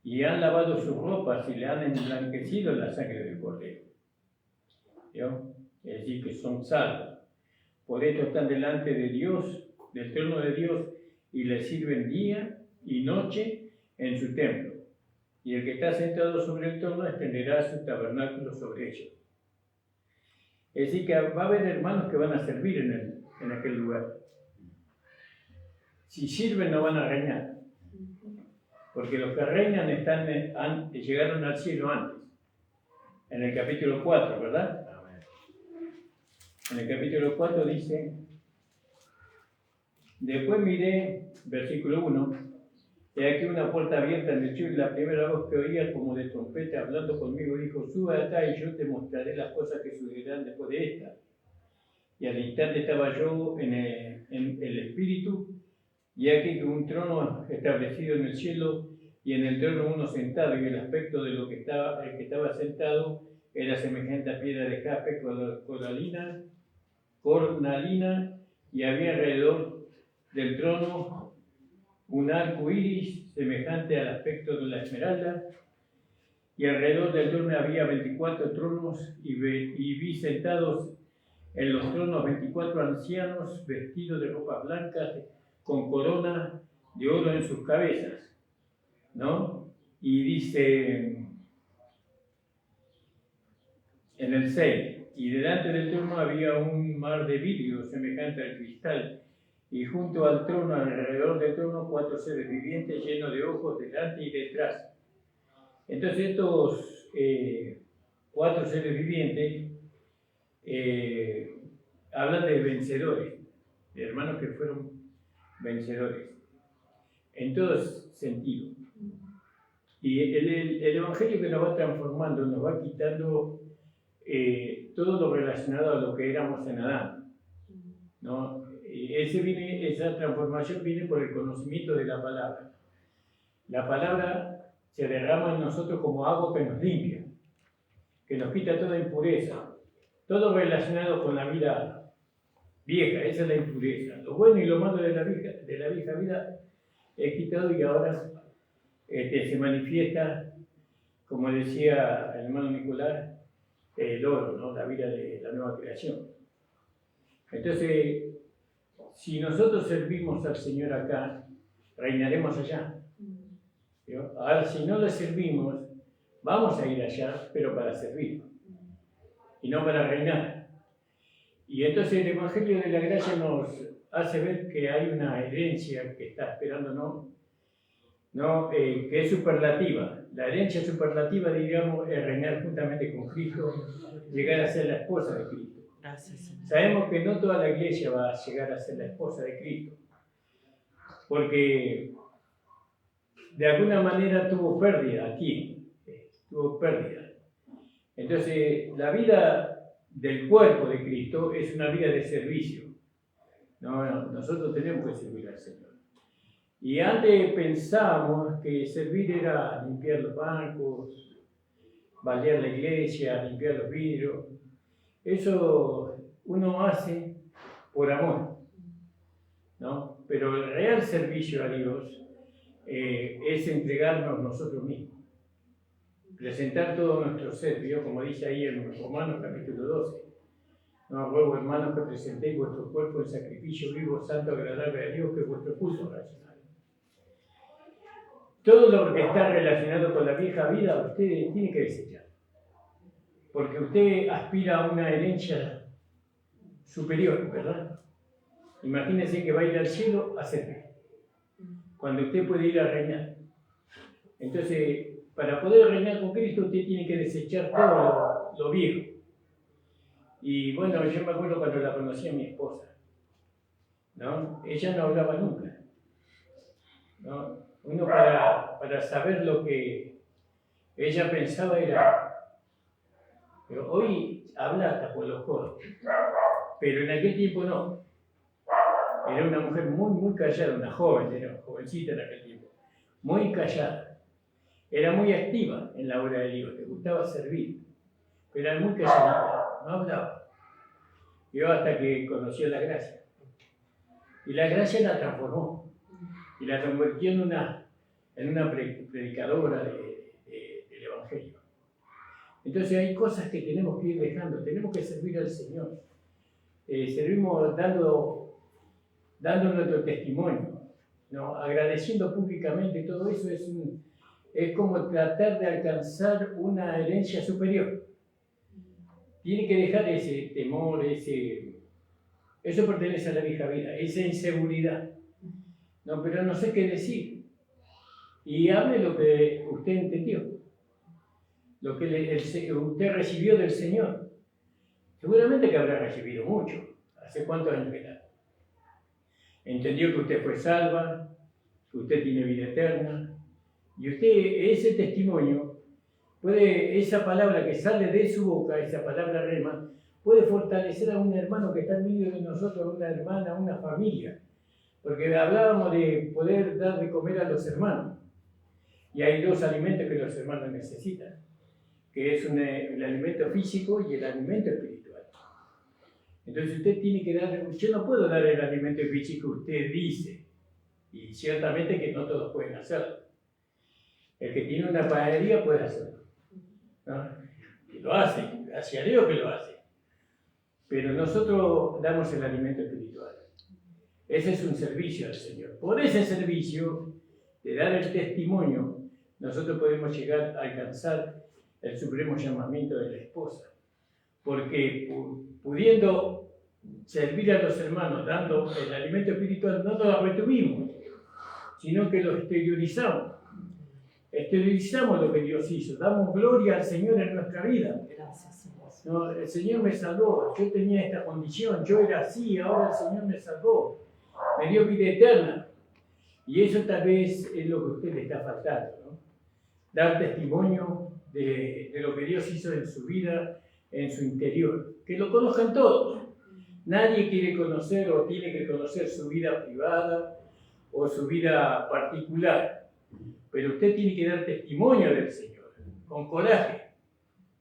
Y han lavado sus ropas y le han emblanquecido la sangre del Cordero. ¿Vio? Es decir, que son salvos. Por esto están delante de Dios, del trono de Dios, y le sirven día y noche en su templo. Y el que está sentado sobre el trono extenderá su tabernáculo sobre ellos. Es decir, que va a haber hermanos que van a servir en aquel lugar. Si sirven, no van a reñar. porque los que reinan llegaron al cielo antes, en el capítulo 4, ¿verdad? En el capítulo 4 dice, después miré, versículo 1, y aquí una puerta abierta en el cielo, y la primera voz que oía como de trompeta hablando conmigo dijo, sube acá y yo te mostraré las cosas que sucederán después de esta. Y al instante estaba yo en el espíritu, y aquí que un trono establecido en el cielo, y en el trono uno sentado, y el aspecto de lo que estaba, el que estaba sentado era semejante a piedra de jaspe, cornalina, y había alrededor del trono un arco iris semejante al aspecto de la esmeralda, y alrededor del trono había 24 tronos, y vi sentados en los tronos 24 ancianos vestidos de ropas blancas, con corona de oro en sus cabezas, ¿no? Y dice en el 6, y delante del trono había un mar de vidrio semejante al cristal, y junto al trono, alrededor del trono, 4 seres vivientes llenos de ojos delante y detrás. Entonces estos 4 seres vivientes hablan de vencedores, de hermanos que fueron vencedores, en todos sentidos. Y el Evangelio que nos va transformando, nos va quitando todo lo relacionado a lo que éramos en Adán, ¿no? Esa transformación viene por el conocimiento de la palabra. La palabra se derrama en nosotros como agua que nos limpia, que nos quita toda impureza, todo relacionado con la vida vieja, esa es la impureza. Lo bueno y lo malo de la vieja vida es quitado y ahora se manifiesta, como decía el hermano Nicolás, el oro, ¿no? La vida de la nueva creación. Entonces, si nosotros servimos al Señor acá, reinaremos allá. ¿No? Ahora, si no le servimos, vamos a ir allá, pero para servir, y no para reinar. Y entonces el Evangelio de la Gracia nos hace ver que hay una herencia que está esperándonos, ¿no? Que es superlativa. La herencia superlativa, digamos, es reinar juntamente con Cristo, llegar a ser la esposa de Cristo. Gracias. Sabemos que no toda la iglesia va a llegar a ser la esposa de Cristo, porque de alguna manera tuvo pérdida aquí, tuvo pérdida. Entonces, la vida del cuerpo de Cristo es una vida de servicio. Nosotros tenemos que servir al Señor. Y antes pensábamos que servir era limpiar los bancos, balear la iglesia, limpiar los vidrios. Eso uno hace por amor, ¿no? Pero el real servicio a Dios es entregarnos nosotros mismos, presentar todo nuestro ser, ¿vio? Como dice ahí en Romanos capítulo 12. No ruego, hermanos, que presentéis vuestro cuerpo en sacrificio vivo, santo, agradable a Dios, que es vuestro culto racional. Todo lo que está relacionado con la vieja vida, usted tiene que desechar, porque usted aspira a una herencia superior, ¿verdad? Imagínese que va a ir al cielo a servir, cuando usted puede ir a reinar. Entonces, para poder reinar con Cristo, usted tiene que desechar todo lo viejo. Y bueno, yo me acuerdo cuando la conocí a mi esposa, ¿no? Ella no hablaba nunca, ¿no? Uno para saber lo que ella pensaba era, pero hoy habla hasta por los codos, pero en aquel tiempo no. Era una mujer muy callada, una joven, era jovencita en aquel tiempo, muy callada. Era muy activa en la obra de Dios, le gustaba servir, pero era muy calladita, no hablaba. Yo hasta que conoció la gracia. Y la gracia la transformó y la convirtió en una predicadora del Evangelio. Entonces hay cosas que tenemos que ir dejando, tenemos que servir al Señor. Servimos dando nuestro testimonio, ¿no? Agradeciendo públicamente. Todo eso es como tratar de alcanzar una herencia superior. Tiene que dejar ese temor, eso pertenece a la vieja vida, esa inseguridad. No, pero no sé qué decir. y hable lo que usted entendió, lo que usted recibió del Señor. Seguramente que habrá recibido mucho. ¿Hace cuántos años que está? Entendió que usted fue salva, que usted tiene vida eterna, y usted, ese testimonio, esa palabra que sale de su boca, esa palabra rema, puede fortalecer a un hermano que está en medio de nosotros, una hermana, una familia. Porque hablábamos de poder dar de comer a los hermanos. Y hay dos alimentos que los hermanos necesitan, que es el alimento físico y el alimento espiritual. Entonces usted tiene que dar, yo no puedo dar el alimento físico que usted dice, y ciertamente que no todos pueden hacerlo. El que tiene una panadería puede hacerlo, ¿no? Y lo hace, gracias a Dios que lo hace. Pero nosotros damos el alimento espiritual. Ese es un servicio al Señor. Por ese servicio de dar el testimonio, nosotros podemos llegar a alcanzar el supremo llamamiento de la esposa. Porque pudiendo servir a los hermanos, dando el alimento espiritual, no lo retuvimos, sino que lo exteriorizamos. Exteriorizamos lo que Dios hizo, damos gloria al Señor en nuestra vida. Gracias, Señor. No, el Señor me salvó, yo tenía esta condición, yo era así, ahora el Señor me salvó, me dio vida eterna. Y eso tal vez es lo que a usted le está faltando, ¿no? Dar testimonio de lo que Dios hizo en su vida, en su interior. Que lo conozcan todos. Nadie quiere conocer o tiene que conocer su vida privada o su vida particular. Pero usted tiene que dar testimonio del Señor, con coraje,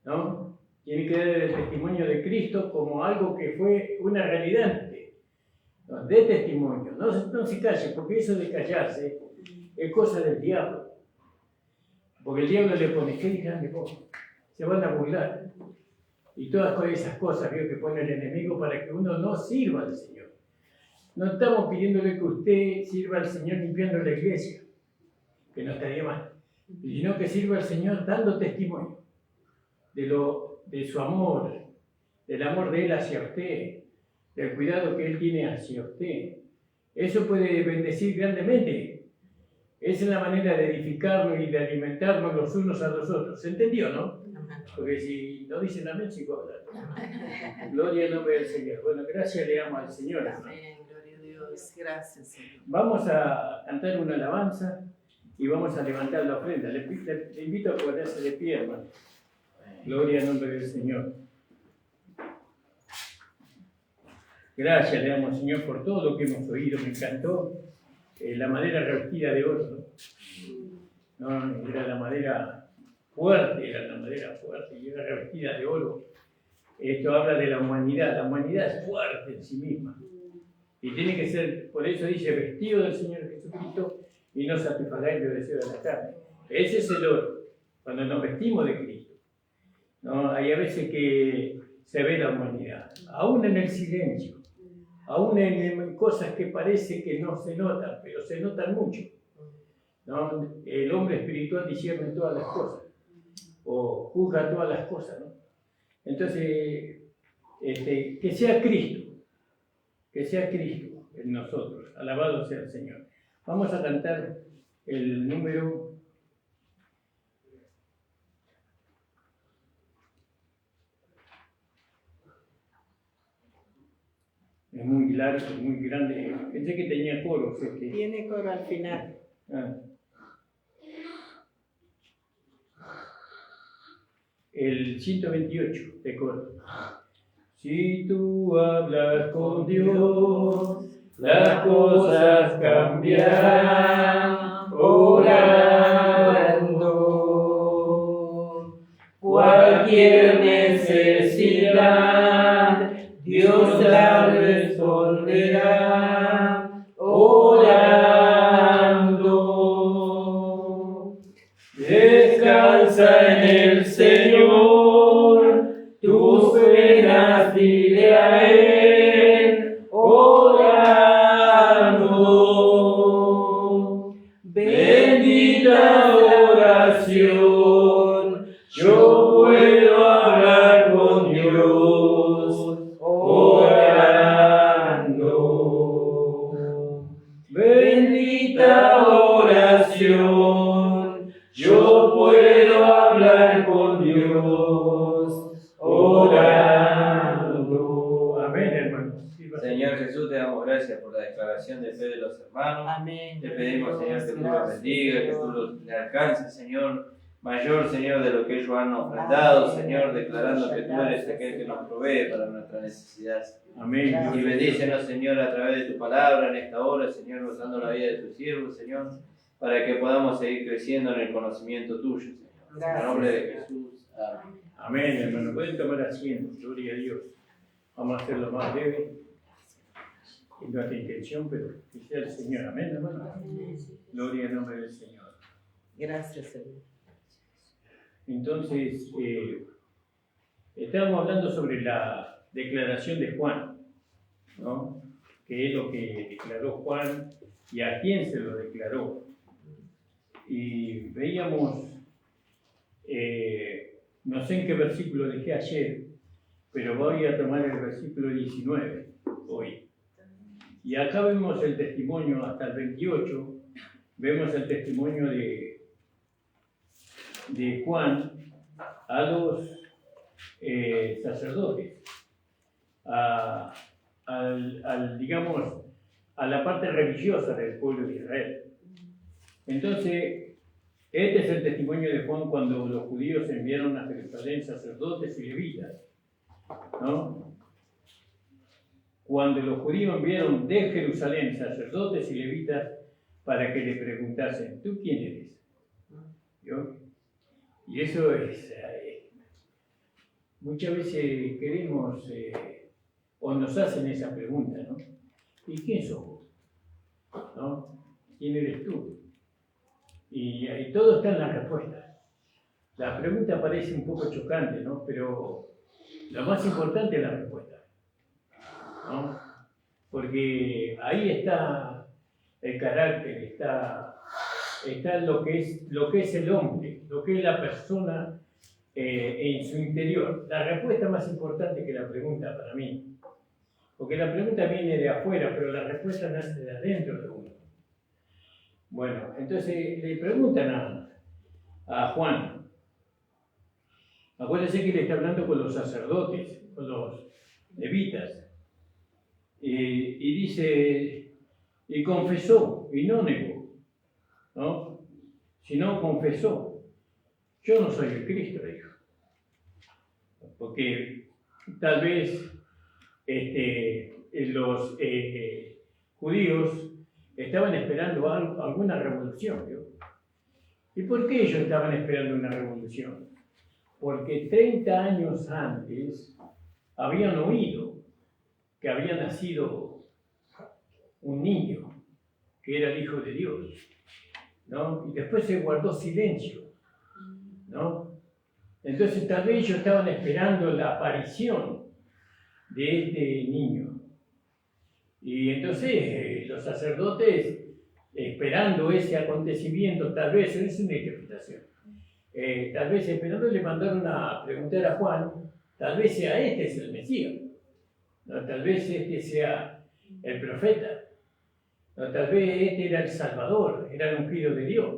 ¿no? Tiene que dar el testimonio de Cristo como algo que fue una realidad. ¿No? De testimonio, no se calle, porque eso de callarse es cosa del diablo. Porque el diablo le pone, ¿qué dirán de vos? Se van a burlar. Y todas esas cosas, ¿vio?, que pone el enemigo para que uno no sirva al Señor. No estamos pidiéndole que usted sirva al Señor limpiando la iglesia, que no estaría mal, sino que sirva al Señor dando testimonio de su amor, del amor de Él hacia usted, del cuidado que Él tiene hacia usted. Eso puede bendecir grandemente. Esa es la manera de edificarnos y de alimentarnos los unos a los otros. ¿Se entendió, no? Porque si no dicen amén, chicos, gloria al nombre del Señor. Bueno, gracias le amo al Señor. Amén, gloria a Dios. Gracias, Señor. Vamos a cantar una alabanza y vamos a levantar la ofrenda. Le invito a ponerse de pie, hermano. Gloria al nombre del Señor. Gracias le damos, Señor, por todo lo que hemos oído. Me encantó la madera revestida de oro, ¿no? Era la madera fuerte, y era revestida de oro. Esto habla de la humanidad. La humanidad es fuerte en sí misma. Y tiene que ser, por eso dice, vestido del Señor Jesucristo y no satisfagáis los deseos de la carne. Ese es el oro, cuando nos vestimos de Cristo, ¿no? Hay a veces que se ve la humanidad, aún en el silencio. Aún en cosas que parece que no se notan, pero se notan mucho, ¿no? El hombre espiritual discierne todas las cosas, o juzga todas las cosas, ¿no? Entonces, que sea Cristo en nosotros, alabado sea el Señor. Vamos a cantar el número... Es muy largo, muy grande. Pensé que tenía coros. Tiene coro al final. El 128 de coro. Si tú hablas con Dios, las cosas cambiarán. Orando, cualquier necesidad Dios la responderá, orando. Descansa en el Señor, tus penas dile a Él, orando. Bendita oración, yo puedo hablar con Dios. Orando, bendita oración, yo puedo hablar con Dios orando. Amén, hermano. Señor Jesús, te damos gracias por la declaración de fe de los hermanos. Amén. Te pedimos, Señor, que tú los bendiga, que tú le alcances, Señor, mayor, Señor, de lo que ellos han ofrendado, Señor, declarando que tú eres aquel que nos provee para nuestras necesidades. Amén. Y bendícenos, Señor, a través de tu palabra en esta hora, Señor, gozando la vida de tus siervos, Señor, para que podamos seguir creciendo en el conocimiento tuyo, Señor. En el nombre de Jesús. Amén. Amén, hermano. Pueden tomar asiento. Gloria a Dios. Vamos a hacerlo más breve. Es nuestra intención, pero que sea el Señor. Amén, hermano. Gloria al nombre del Señor. Gracias, Señor. Entonces, estábamos hablando sobre la declaración de Juan, ¿no? Que es lo que declaró Juan y a quién se lo declaró. Y veíamos, no sé en qué versículo dejé ayer, pero voy a tomar el versículo 19 hoy. Y acá vemos el testimonio hasta el 28, vemos el testimonio de Juan a los sacerdotes, digamos, a la parte religiosa del pueblo de Israel. Entonces, este es el testimonio de Juan cuando los judíos enviaron a Jerusalén sacerdotes y levitas, ¿no? Cuando los judíos enviaron de Jerusalén sacerdotes y levitas para que le preguntasen, ¿tú quién eres? ¿Yo? Y eso es, muchas veces queremos, o nos hacen esa pregunta, ¿no? ¿Y quién sos vos? ¿No? ¿Quién eres tú? Y todo está en la respuesta. La pregunta parece un poco chocante, ¿no? Pero lo más importante es la respuesta, ¿no? Porque ahí está el carácter, está lo que es el hombre, lo que es la persona en su interior. La respuesta más importante que la pregunta para mí, porque la pregunta viene de afuera, pero la respuesta nace de adentro de uno. Bueno, entonces le preguntan a Juan. Acuérdense que le está hablando con los sacerdotes, con los levitas. Y dice, y confesó, y no negó, ¿no? Sino confesó. Yo no soy el Cristo, dijo. Porque tal vez los judíos estaban esperando alguna revolución, ¿no? ¿Y por qué ellos estaban esperando una revolución? Porque 30 años antes habían oído que había nacido un niño que era el Hijo de Dios, ¿no? Y después se guardó silencio, ¿no? Entonces tal vez ellos estaban esperando la aparición de este niño. Y entonces los sacerdotes, esperando ese acontecimiento, tal vez, es una interpretación, tal vez esperando le mandaron a preguntar a Juan, tal vez sea este es el Mesías, ¿no? Tal vez este sea el profeta, ¿no? Tal vez este era el Salvador, era el ungido de Dios.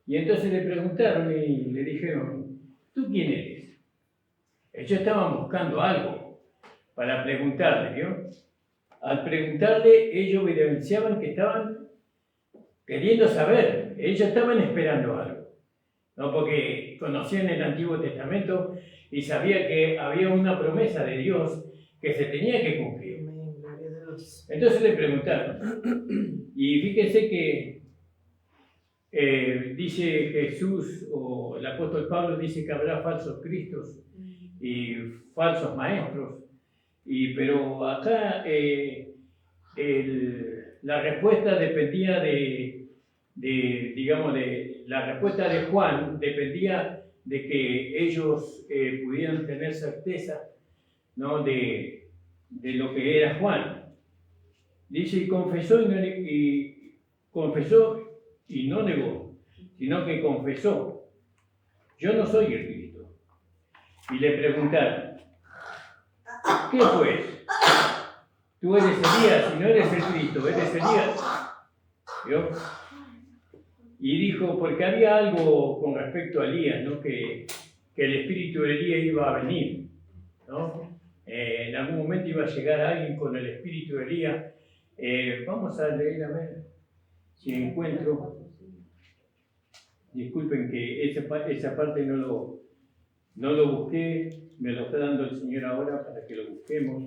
Y entonces le preguntaron y le dijeron, ¿tú quién eres? Ellos estaban buscando algo para preguntarle, ¿no? Al preguntarle, ellos evidenciaban que estaban queriendo saber, ellos estaban esperando algo, ¿no? Porque conocían el Antiguo Testamento y sabían que había una promesa de Dios que se tenía que cumplir. Entonces le preguntaron, y fíjense que dice Jesús, o el apóstol Pablo dice que habrá falsos cristos y falsos maestros. Pero acá la respuesta dependía la respuesta de Juan dependía de que ellos pudieran tener certeza, ¿no? de lo que era Juan. Dice, y confesó y no negó, sino que confesó, yo no soy el Cristo. Y le preguntaron, ¿qué pues? Tú eres Elías y no eres el Cristo, eres Elías. ¿Vio? Y dijo, porque había algo con respecto a Elías, ¿no? Que el espíritu de Elías iba a venir, ¿no? En algún momento iba a llegar alguien con el espíritu de Elías. Vamos a leer, a ver si encuentro. Disculpen que esa parte no lo busqué, me lo está dando el Señor ahora para que lo busquemos.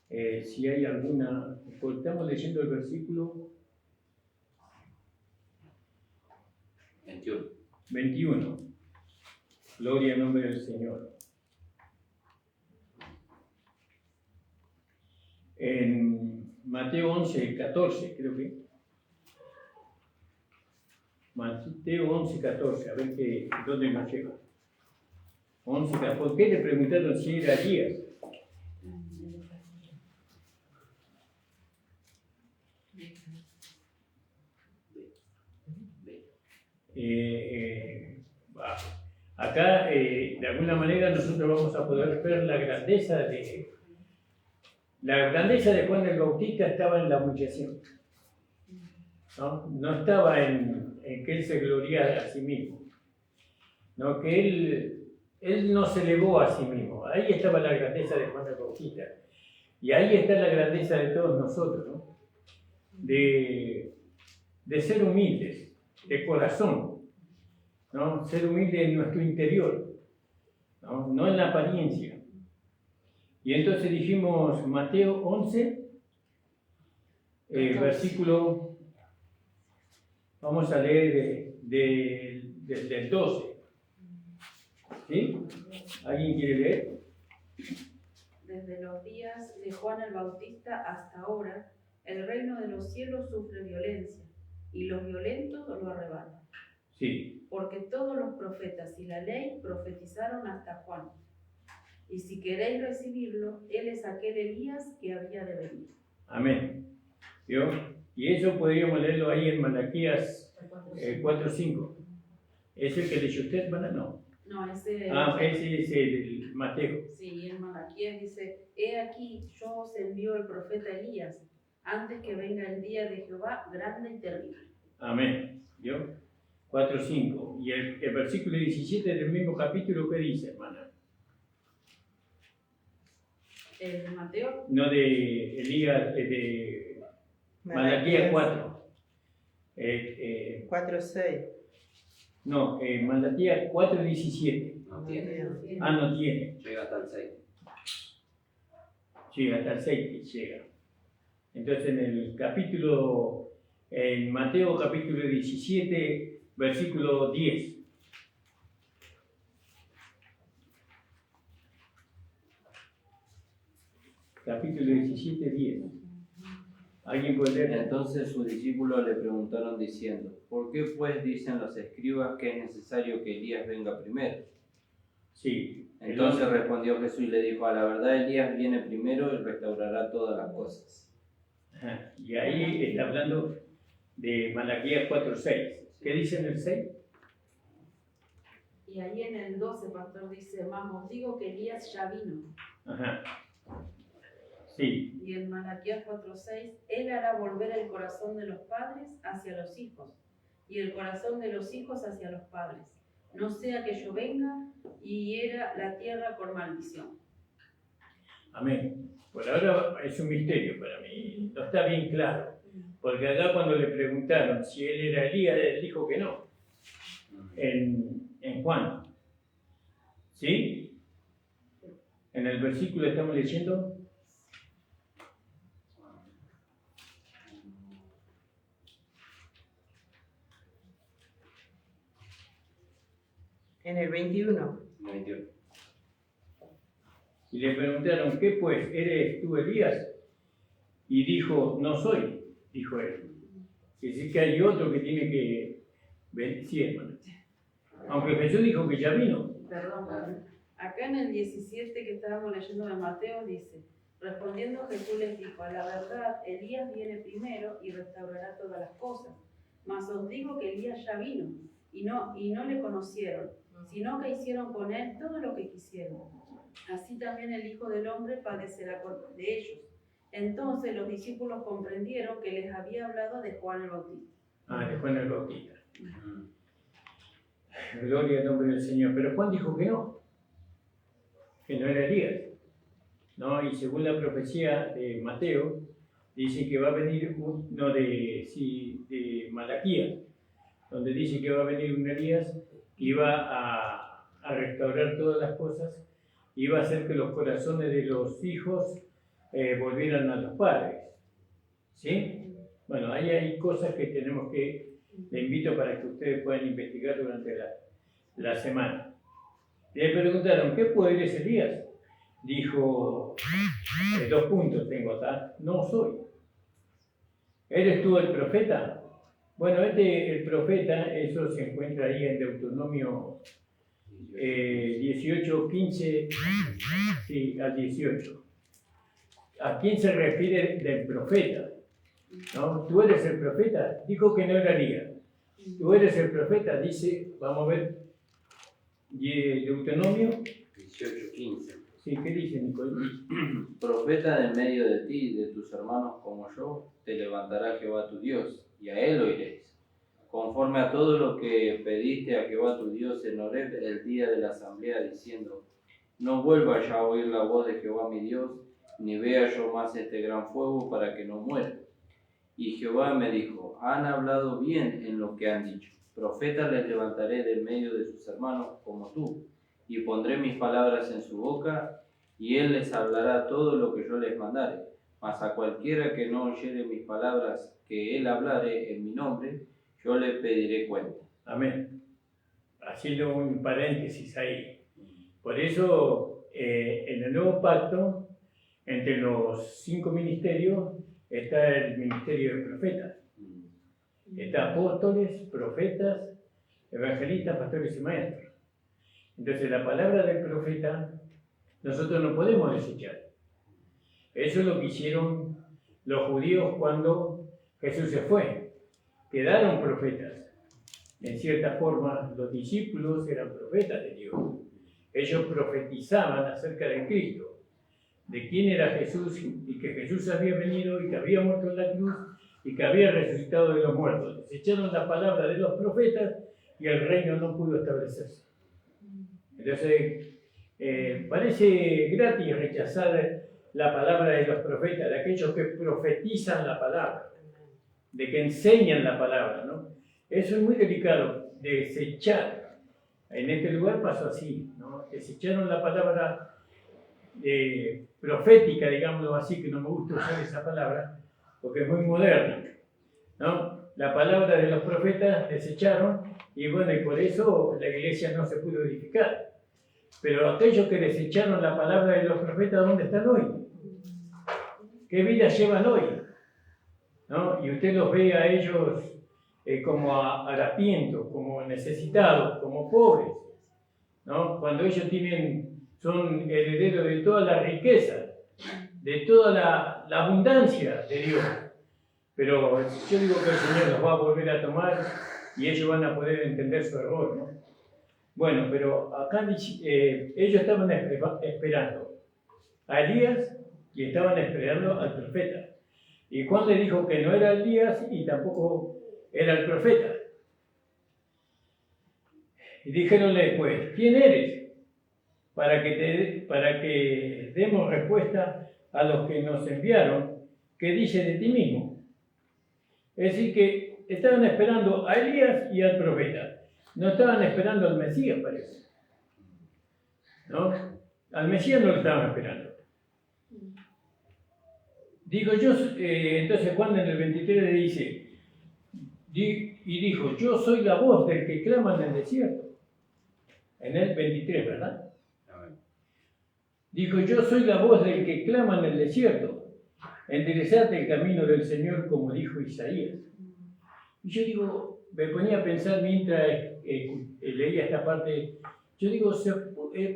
Si hay alguna, porque estamos leyendo el versículo 21. Gloria al nombre del Señor. En Mateo 11:14, creo que. Mateo 11:14, a ver dónde nos lleva. 11:14. ¿Por qué le preguntaron si era Elías? Acá, de alguna manera, nosotros vamos a poder ver la grandeza de Juan el Bautista. Estaba en la humillación, no estaba en que él se gloriara a sí mismo, no, que él no se elevó a sí mismo. Ahí estaba la grandeza de Juan el Bautista, y ahí está la grandeza de todos nosotros, ¿no? De ser humildes, de corazón, ¿no? Ser humilde en nuestro interior, no en la apariencia. Y entonces dijimos Mateo 11, versículo, vamos a leer del 12. ¿Sí? ¿Alguien quiere leer? Desde los días de Juan el Bautista hasta ahora, el reino de los cielos sufre violencia, y los violentos lo arrebatan. Sí. Porque todos los profetas y la ley profetizaron hasta Juan. Y si queréis recibirlo, él es aquel Elías que había de venir. Amén. ¿Vio? Y eso podríamos leerlo ahí en Malaquías 4:5. ¿Es el que leyó usted, hermana? No. No, ese es el Mateo. Sí, en Malaquías dice: He aquí, yo os envío el profeta Elías, antes que venga el día de Jehová grande y terrible. Amén. ¿Vio? 4:5. Y el versículo 17 del mismo capítulo, ¿qué dice, hermana? ¿De Mateo? No, de Elías, de Malaquías 4. 4:6. No, Malaquías 4:17. No tiene. No tiene. Llega hasta el 6. Sí, hasta el 6 llega. Entonces en Mateo capítulo 17, versículo 10. Capítulo 17, 10. ¿Alguien puede leer? Entonces sus discípulos le preguntaron diciendo: ¿Por qué pues dicen los escribas que es necesario que Elías venga primero? Sí. Entonces respondió Jesús y le dijo: a la verdad Elías viene primero y restaurará todas las cosas. Ajá. Y ahí está hablando de Malaquías 4:6. ¿Qué dice en el 6? Y ahí en el 12, pastor, dice: Mas os digo que Elías ya vino. Ajá. Sí. Y en Malaquías 4:6, él hará volver el corazón de los padres hacia los hijos, y el corazón de los hijos hacia los padres, no sea que yo venga y hiera la tierra con maldición. Amén. Por ahora es un misterio para mí, no está bien claro, porque allá cuando le preguntaron si él era Elías, él dijo que no, en Juan. ¿Sí? En el versículo estamos leyendo. En el 21. 21. Y le preguntaron, ¿qué pues? ¿Eres tú Elías? Y dijo, no soy, dijo él. Es decir, que hay otro que tiene que venir, sí, hermano. Aunque Jesús dijo que ya vino. Perdón. Acá en el 17 que estábamos leyendo de Mateo dice: respondiendo Jesús les dijo: a la verdad, Elías viene primero y restaurará todas las cosas. Mas os digo que Elías ya vino y no le conocieron, sino que hicieron con él todo lo que quisieron. Así también el Hijo del Hombre padecerá de ellos. Entonces los discípulos comprendieron que les había hablado de Juan el Bautista. De Juan el Bautista. Gloria al nombre del Señor. Pero Juan dijo que no era Elías. ¿No? Y según la profecía de Mateo, dice que va a venir de Malaquías, donde dice que va a venir un Elías que iba a restaurar todas las cosas, iba a hacer que los corazones de los hijos volvieran a los padres. ¿Sí? Bueno, ahí hay cosas que tenemos que, le invito para que ustedes puedan investigar durante la semana. Le preguntaron, ¿qué poder es Elías? Dijo, 2 puntos tengo acá, no soy. ¿Eres tú el profeta? Bueno, el profeta, eso se encuentra ahí en Deuteronomio 18, 15, sí, al 18. ¿A quién se refiere del profeta? ¿No? ¿Tú eres el profeta? Dijo que no era Elías. ¿Tú eres el profeta? Dice, vamos a ver, Deuteronomio 18, 15. Sí, ¿qué dice Nicolás? Profeta de en medio de ti y de tus hermanos como yo, te levantará Jehová tu Dios, y a él oiréis. Conforme a todo lo que pediste a Jehová tu Dios en Horeb el día de la asamblea, diciendo, no vuelva ya a oír la voz de Jehová mi Dios, ni vea yo más este gran fuego para que no muera. Y Jehová me dijo, han hablado bien en lo que han dicho. Profeta les levantaré de en medio de sus hermanos como tú, y pondré mis palabras en su boca, y él les hablará todo lo que yo les mandare. Mas a cualquiera que no oyere mis palabras que él hablare en mi nombre, yo le pediré cuenta. Amén. Haciendo un paréntesis ahí. Por eso, en el nuevo pacto, entre los 5 ministerios, está el ministerio de profetas. Está apóstoles, profetas, evangelistas, pastores y maestros. Entonces la palabra del profeta nosotros no podemos desechar. Eso es lo que hicieron los judíos cuando Jesús se fue. Quedaron profetas. En cierta forma, los discípulos eran profetas de Dios. Ellos profetizaban acerca de Cristo, de quién era Jesús y que Jesús había venido y que había muerto en la cruz y que había resucitado de los muertos. Desecharon la palabra de los profetas y el reino no pudo establecerse. Entonces, parece gratis rechazar la palabra de los profetas, de aquellos que profetizan la palabra, de que enseñan la palabra, ¿no? Eso es muy delicado, desechar. En este lugar pasó así, ¿no? Desecharon la palabra profética, digámoslo así, que no me gusta usar esa palabra, porque es muy moderna, ¿no? La palabra de los profetas desecharon, y bueno, y por eso la iglesia no se pudo edificar. Pero aquellos que desecharon la palabra de los profetas, ¿dónde están hoy? ¿Qué vida llevan hoy? ¿No? Y usted los ve a ellos como harapientos, como necesitados, como pobres, ¿no? Cuando ellos son herederos de toda la riqueza, de toda la abundancia de Dios. Pero yo digo que el Señor los va a volver a tomar y ellos van a poder entender su error, ¿no? Bueno, pero acá ellos estaban esperando a Elías y estaban esperando al profeta. Y Juan le dijo que no era Elías y tampoco era el profeta. Y dijéronle, pues, ¿quién eres? Para que demos respuesta a los que nos enviaron, ¿qué dice de ti mismo? Es decir, que estaban esperando a Elías y al profeta. No estaban esperando al Mesías, parece. ¿No? Al Mesías no lo estaban esperando. Digo yo, entonces Juan en el 23 le dice, y dijo, yo soy la voz del que clama en el desierto. En el 23, ¿verdad? Dijo, yo soy la voz del que clama en el desierto. Enderezate el camino del Señor, como dijo Isaías. Y yo digo, me ponía a pensar mientras leía esta parte, yo digo,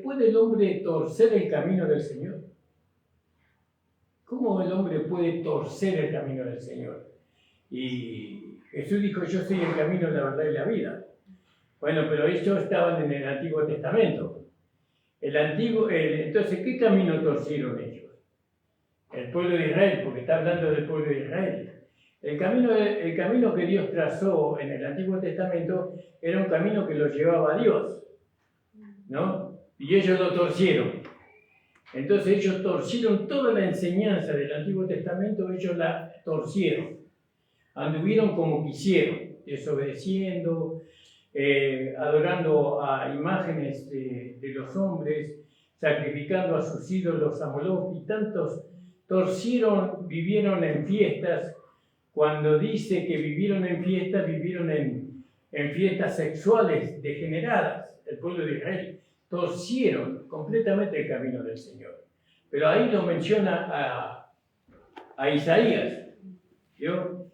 ¿puede el hombre torcer el camino del Señor? ¿Cómo el hombre puede torcer el camino del Señor? Y Jesús dijo, yo soy el camino, la verdad y la vida. Bueno, pero ellos estaban en el Antiguo Testamento. Entonces, ¿qué camino torcieron ellos? El pueblo de Israel, porque está hablando del pueblo de Israel. El camino que Dios trazó en el Antiguo Testamento era un camino que los llevaba a Dios, ¿no? Y ellos lo torcieron. Entonces ellos torcieron toda la enseñanza del Antiguo Testamento, ellos la torcieron. Anduvieron como quisieron, desobedeciendo, adorando a imágenes de los hombres, sacrificando a sus ídolos a Moloch, y tantos torcieron, vivieron en fiestas. Cuando dice que vivieron en fiestas, vivieron en fiestas sexuales degeneradas. El pueblo de Israel torcieron completamente el camino del Señor. Pero ahí lo menciona a Isaías. ¿Yo?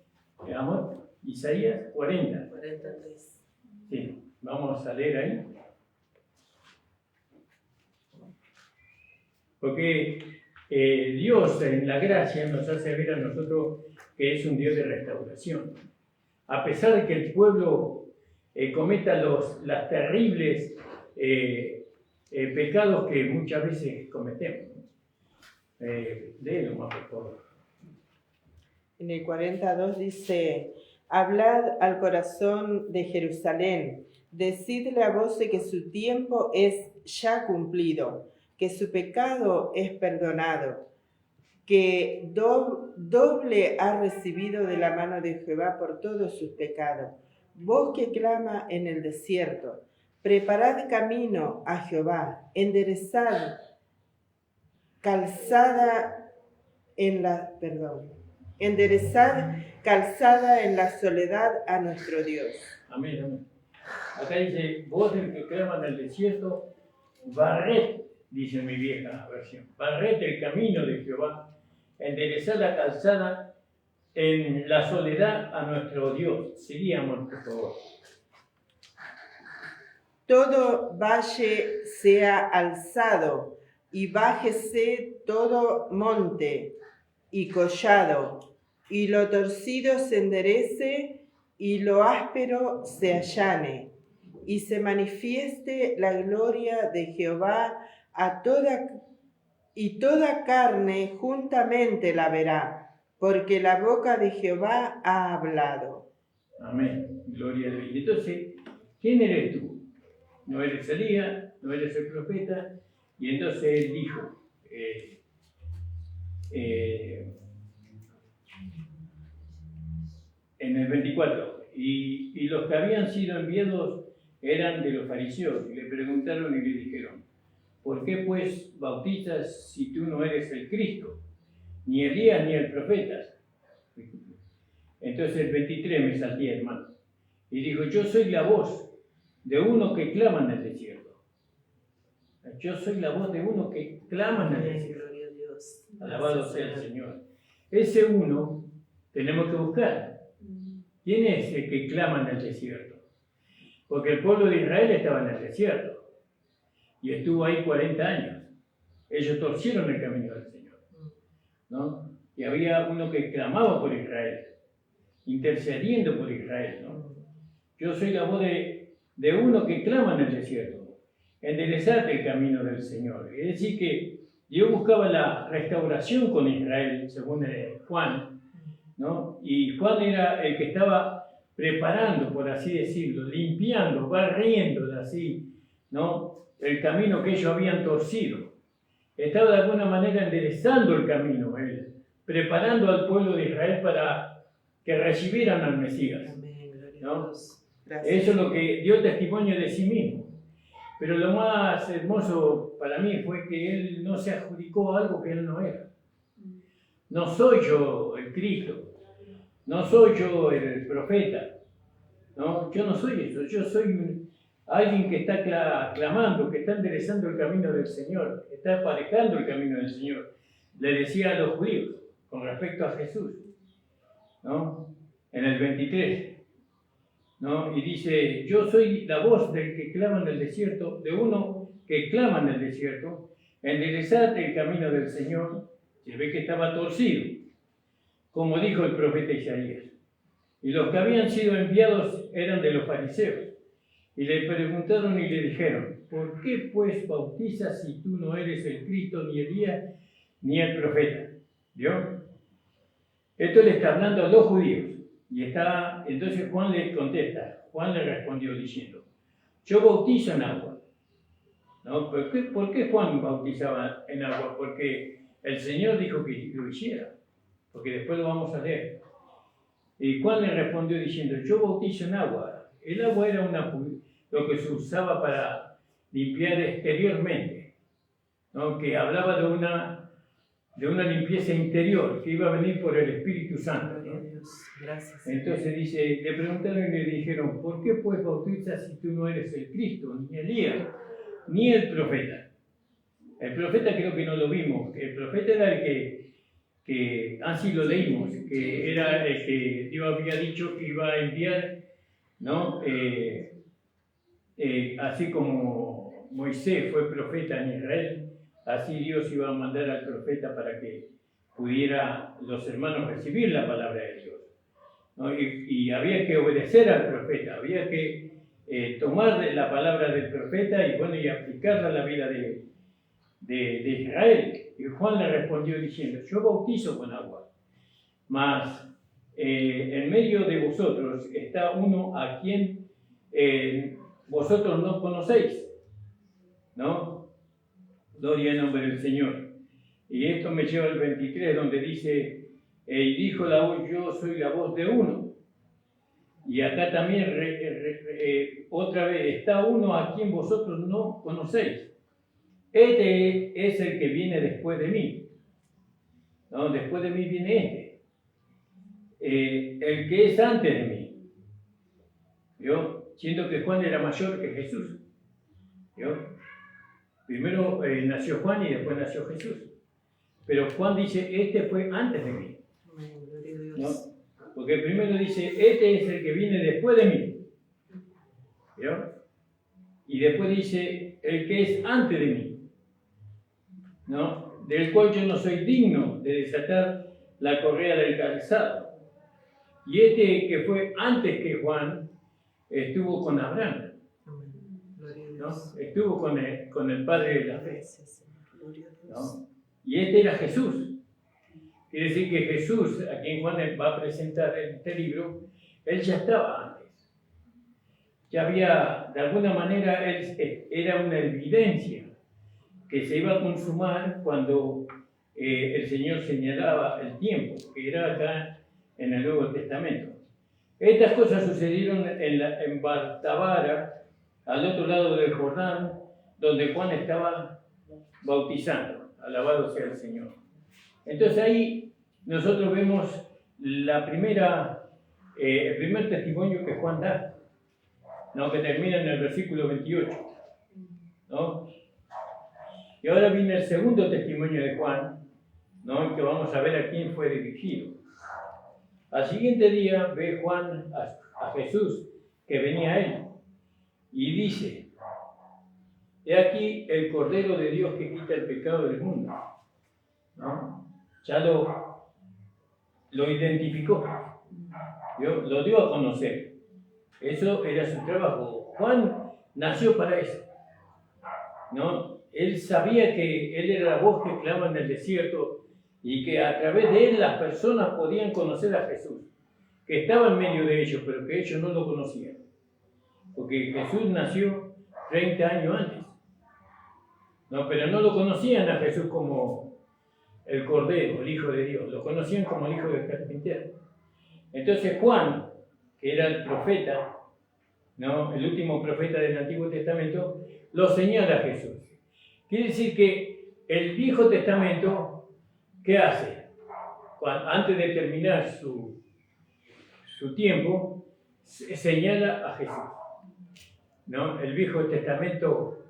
Veamos, Isaías 40. 43. Sí, vamos a leer ahí. Porque Dios en la gracia nos hace ver a nosotros que es un Dios de restauración. A pesar de que el pueblo cometa los terribles pecados que muchas veces cometemos. Léelo más, por favor. En el 42 dice: hablad al corazón de Jerusalén, decidle a voces que su tiempo es ya cumplido, que su pecado es perdonado, que doble ha recibido de la mano de Jehová por todos sus pecados. Vos que clama en el desierto, preparad camino a Jehová, enderezad calzada en la soledad a nuestro Dios. Amén, amén. Acá dice, vos el que clama en el desierto, barred, dice mi vieja versión, barred el camino de Jehová, enderezad la calzada en la soledad a nuestro Dios. Seguíamos, por favor. Todo valle sea alzado, y bájese todo monte y collado, y lo torcido se enderece, y lo áspero se allane, y se manifieste la gloria de Jehová y toda carne juntamente la verá, porque la boca de Jehová ha hablado. Amén. Gloria a Dios. Y entonces, ¿quién eres tú? No eres Elías, no eres el profeta. Y entonces él dijo, en el 24, y los que habían sido enviados eran de los fariseos, y le preguntaron y le dijeron, ¿por qué pues bautizas si tú no eres el Cristo, ni Elías ni el profeta? Entonces el 23 me salté, hermano, y dijo, yo soy la voz de uno que clama en el desierto. Yo soy la voz de uno que clama en el desierto. Gloria a Dios. Alabado sea el Señor. Ese uno tenemos que buscar. ¿Quién es el que clama en el desierto? Porque el pueblo de Israel estaba en el desierto y estuvo ahí 40 años. Ellos torcieron el camino del Señor, ¿no? Y había uno que clamaba por Israel, intercediendo por Israel, ¿no? Yo soy la voz de uno que clama en el desierto. Enderezad el camino del Señor. Es decir, que Dios buscaba la restauración con Israel, según Juan, ¿no? Y Juan era el que estaba preparando, por así decirlo, limpiando, barriendo, así, ¿no? El camino que ellos habían torcido. Estaba de alguna manera enderezando el camino, él, preparando al pueblo de Israel para que recibieran al Mesías. Amén, gloria a ¿No? Dios. Gracias. Eso es lo que dio testimonio de sí mismo. Pero lo más hermoso para mí fue que él no se adjudicó algo que él no era. No soy yo el Cristo, no soy yo el profeta, ¿no? Yo no soy eso, yo soy alguien que está clamando, que está enderezando el camino del Señor, que está aparejando el camino del Señor. Le decía a los judíos con respecto a Jesús, ¿no? En el 23. ¿No? Y dice, yo soy la voz del que clama en el desierto, de uno que clama en el desierto, enderezad el camino del Señor. Se ve que estaba torcido, como dijo el profeta Isaías. Y los que habían sido enviados eran de los fariseos. Y le preguntaron y le dijeron, ¿por qué pues bautizas si tú no eres el Cristo, ni Elías, ni el profeta? ¿Vio? Esto le está hablando a los judíos. Entonces Juan le contesta, Juan le respondió diciendo, yo bautizo en agua. ¿No? ¿Por qué Juan bautizaba en agua? Porque el Señor dijo que lo hiciera, porque después lo vamos a leer. Y Juan le respondió diciendo, yo bautizo en agua. El agua era lo que se usaba para limpiar exteriormente, ¿no? Que hablaba de una limpieza interior que iba a venir por el Espíritu Santo, ¿no? Gracias. Entonces dice, le preguntaron y le dijeron, ¿por qué pues bautizas si tú no eres el Cristo, ni Elías, ni el profeta? El profeta creo que no lo vimos. El profeta era el que así lo leímos, que era el que Dios había dicho que iba a enviar, ¿no? Así como Moisés fue profeta en Israel, así Dios iba a mandar al profeta para que pudiera los hermanos recibir la palabra de Dios, ¿no? Y había que obedecer al profeta, había que tomar la palabra del profeta y aplicarla a la vida de Israel. Y Juan le respondió diciendo, yo bautizo con agua, mas en medio de vosotros está uno a quien vosotros no conocéis, ¿no? Gloria al nombre del Señor. Y esto me lleva al 23, donde dice, y dijo la voz, yo soy la voz de uno. Y acá también otra vez, está uno a quien vosotros no conocéis. Este es el que viene después de mí. No, después de mí viene el que es antes de mí. ¿Vio? Siendo que Juan era mayor que Jesús. ¿Vio? Primero nació Juan y después nació Jesús. Pero Juan dice, este fue antes de mí. ¿No? Porque primero dice, este es el que viene después de mí. ¿Vio? Y después dice, el que es antes de mí, ¿no? Del cual yo no soy digno de desatar la correa del calzado. Y este que fue antes que Juan, estuvo con Abraham, ¿no? Estuvo con el padre de la fe, ¿no? Y este era Jesús. Quiere decir que Jesús, a quien Juan va a presentar en este libro, él ya estaba antes. Ya había, de alguna manera, era una evidencia que se iba a consumar cuando el Señor señalaba el tiempo, que era acá en el Nuevo Testamento. Estas cosas sucedieron en Betábara, al otro lado del Jordán, donde Juan estaba bautizando. Alabado sea el Señor. Entonces ahí nosotros vemos el primer testimonio que Juan da, ¿no? Que termina en el versículo 28, ¿no? Y ahora viene el segundo testimonio de Juan, ¿no? Que vamos a ver a quién fue dirigido. Al siguiente día ve Juan a Jesús que venía a él y dice, he aquí el Cordero de Dios que quita el pecado del mundo, ¿no? Ya lo identificó, lo dio a conocer. Eso era su trabajo. Juan nació para eso, ¿no? Él sabía que él era la voz que clama en el desierto y que a través de él las personas podían conocer a Jesús, que estaba en medio de ellos, pero que ellos no lo conocían. Porque Jesús nació 30 años antes, ¿no? Pero no lo conocían a Jesús como el Cordero, el Hijo de Dios, lo conocían como el Hijo del Carpintero. Entonces Juan, que era el profeta, ¿no? El último profeta del Antiguo Testamento, lo señala a Jesús. Quiere decir que el Viejo Testamento, ¿qué hace? Antes de terminar su tiempo, señala a Jesús, ¿no? El Viejo Testamento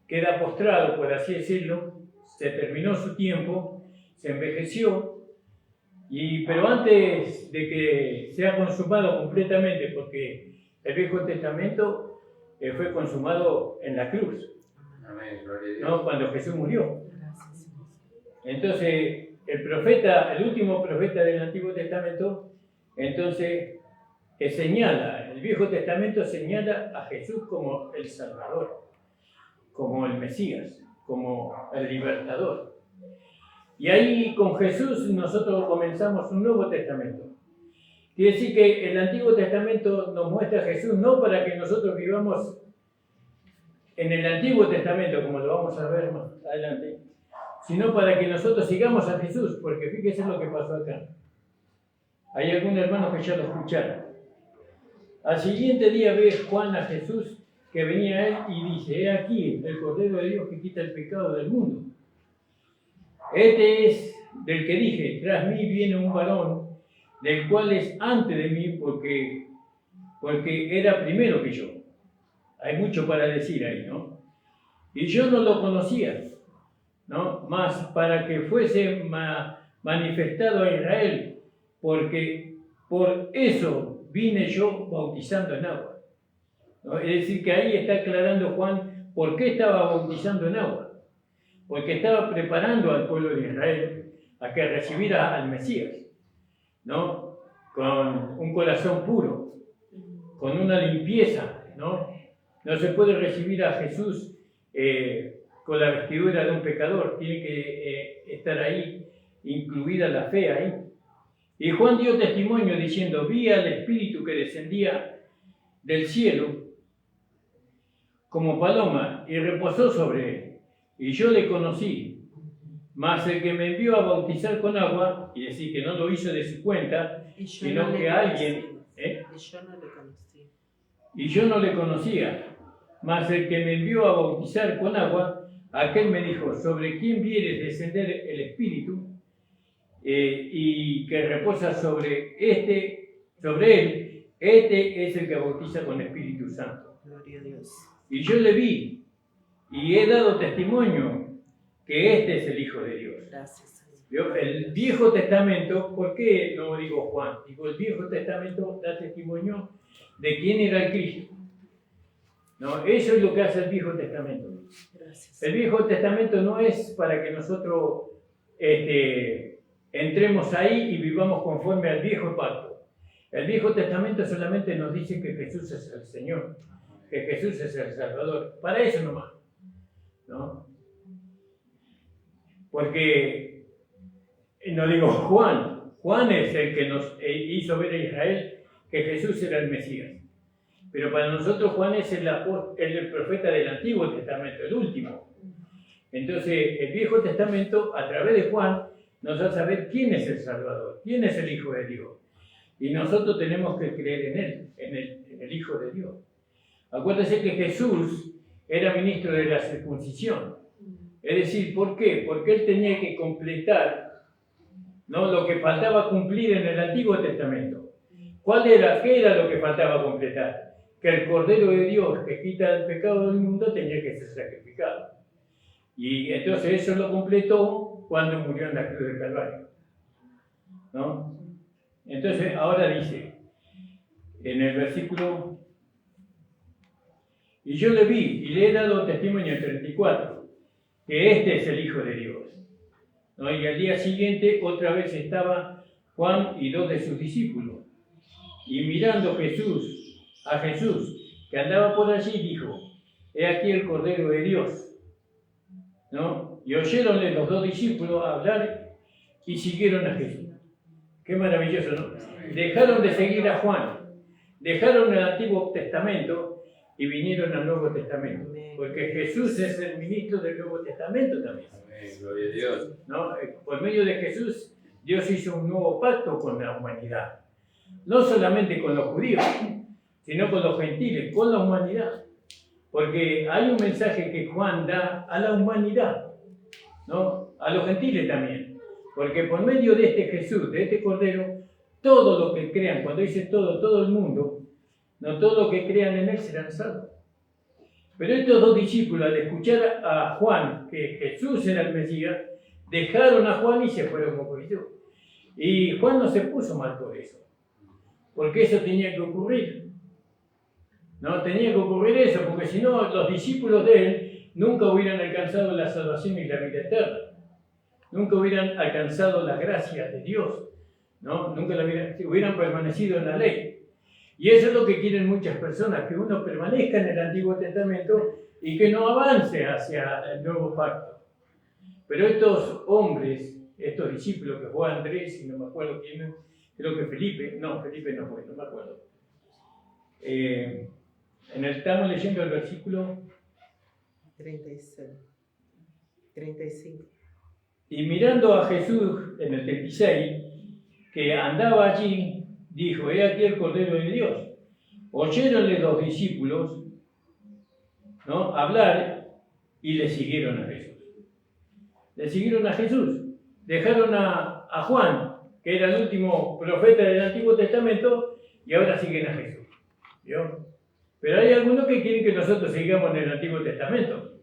queda postrado, por así decirlo, se terminó su tiempo, se envejeció, pero antes de que sea consumado completamente, porque el Viejo Testamento fue consumado en la cruz, ¿no? Cuando Jesús murió. Entonces, el último profeta del Antiguo Testamento, entonces, el Viejo Testamento señala a Jesús como el Salvador, como el Mesías, como el Libertador. Y ahí con Jesús nosotros comenzamos un Nuevo Testamento, Quiere decir que el Antiguo Testamento nos muestra a Jesús no para que nosotros vivamos en el Antiguo Testamento, como lo vamos a ver más adelante, sino para que nosotros sigamos a Jesús, porque fíjense lo que pasó acá. Hay algunos hermanos que ya lo escucharon. Al siguiente día ve Juan a Jesús que venía a él y dice: he aquí el Cordero de Dios que quita el pecado del mundo. Este es del que dije: tras mí viene un varón, del cual es antes de mí, porque era primero que yo. Hay mucho para decir ahí, ¿no? Y yo no lo conocía, ¿no? Mas para que fuese manifestado a Israel, porque por eso vine yo bautizando en agua, ¿no? Es decir, que ahí está aclarando Juan por qué estaba bautizando en agua. Porque estaba preparando al pueblo de Israel a que recibiera al Mesías, ¿no? Con un corazón puro, con una limpieza, ¿no? No se puede recibir a Jesús con la vestidura de un pecador, tiene que estar ahí, incluida la fe ahí. Y Juan dio testimonio diciendo: vi al Espíritu que descendía del cielo como paloma y reposó sobre él, y yo le conocí. Mas el que me envió a bautizar con agua, y decir que no lo hizo de su cuenta, sino que alguien... Y yo no le conocía. Mas el que me envió a bautizar con agua, aquel me dijo: sobre quién viere descender el Espíritu, y que reposa sobre él, este es el que bautiza con Espíritu Santo. Gloria a Dios. Y yo le vi, y he dado testimonio que este es el Hijo de Dios. Gracias. El Viejo Testamento, ¿por qué no digo Juan? Digo, el Viejo Testamento da testimonio de quién era el Cristo. No, eso es lo que hace el Viejo Testamento. Gracias. El Viejo Testamento no es para que nosotros entremos ahí y vivamos conforme al Viejo Pacto. El Viejo Testamento solamente nos dice que Jesús es el Señor, que Jesús es el Salvador. Para eso nomás, ¿no? Porque, no digo Juan es el que nos hizo ver a Israel que Jesús era el Mesías. Pero para nosotros Juan es el profeta del Antiguo Testamento, el último. Entonces el Viejo Testamento, a través de Juan, nos hace saber quién es el Salvador, quién es el Hijo de Dios. Y nosotros tenemos que creer en él, en el Hijo de Dios. Acuérdense que Jesús era ministro de la circuncisión. Es decir, ¿por qué? Porque él tenía que completar, ¿no?, lo que faltaba cumplir en el Antiguo Testamento. ¿Qué era lo que faltaba completar? Que el Cordero de Dios que quita el pecado del mundo tenía que ser sacrificado. Y entonces eso lo completó cuando murió en la cruz del Calvario, ¿no? Entonces ahora dice, en el versículo: y yo le vi y le he dado testimonio en 34, que este es el Hijo de Dios, ¿no? Y al día siguiente otra vez estaba Juan y 2 de sus discípulos, y mirando a Jesús que andaba por allí, dijo: he aquí el Cordero de Dios, ¿no? Y oyéronle los 2 discípulos hablar y siguieron a Jesús. Qué maravilloso, ¿no? Dejaron de seguir a Juan, dejaron el Antiguo Testamento y vinieron al Nuevo Testamento, porque Jesús es el ministro del Nuevo Testamento también. Amén, gloria a Dios. ¿No? Por medio de Jesús, Dios hizo un nuevo pacto con la humanidad, no solamente con los judíos, sino con los gentiles, con la humanidad. Porque hay un mensaje que Juan da a la humanidad, ¿no? A los gentiles también. Porque por medio de este Jesús, de este Cordero, todo lo que crean, cuando dice todo el mundo, no, todo lo que crean en él serán salvos. Pero estos 2 discípulos, al escuchar a Juan que Jesús era el Mesías, dejaron a Juan y se fueron con Jesús. Y Juan no se puso mal por eso, porque eso tenía que ocurrir. No tenía que ocurrir eso, porque si no, los discípulos de él nunca hubieran alcanzado la salvación y la vida eterna. Nunca hubieran alcanzado la gracia de Dios, ¿no? Nunca hubieran permanecido en la ley. Y eso es lo que quieren muchas personas, que uno permanezca en el Antiguo Testamento y que no avance hacia el nuevo pacto. Pero estos hombres, estos discípulos, que fue Andrés y no me acuerdo quién, creo que Felipe no fue, no me acuerdo. Estamos leyendo el versículo 36, 35. y mirando a Jesús en el 36, que andaba allí, dijo: he aquí el Cordero de Dios. Oyéronle los discípulos, ¿no?, hablar, y le siguieron a Jesús. Le siguieron a Jesús. Dejaron a Juan, que era el último profeta del Antiguo Testamento, y ahora siguen a Jesús. ¿Vio? Pero hay algunos que quieren que nosotros sigamos en el Antiguo Testamento,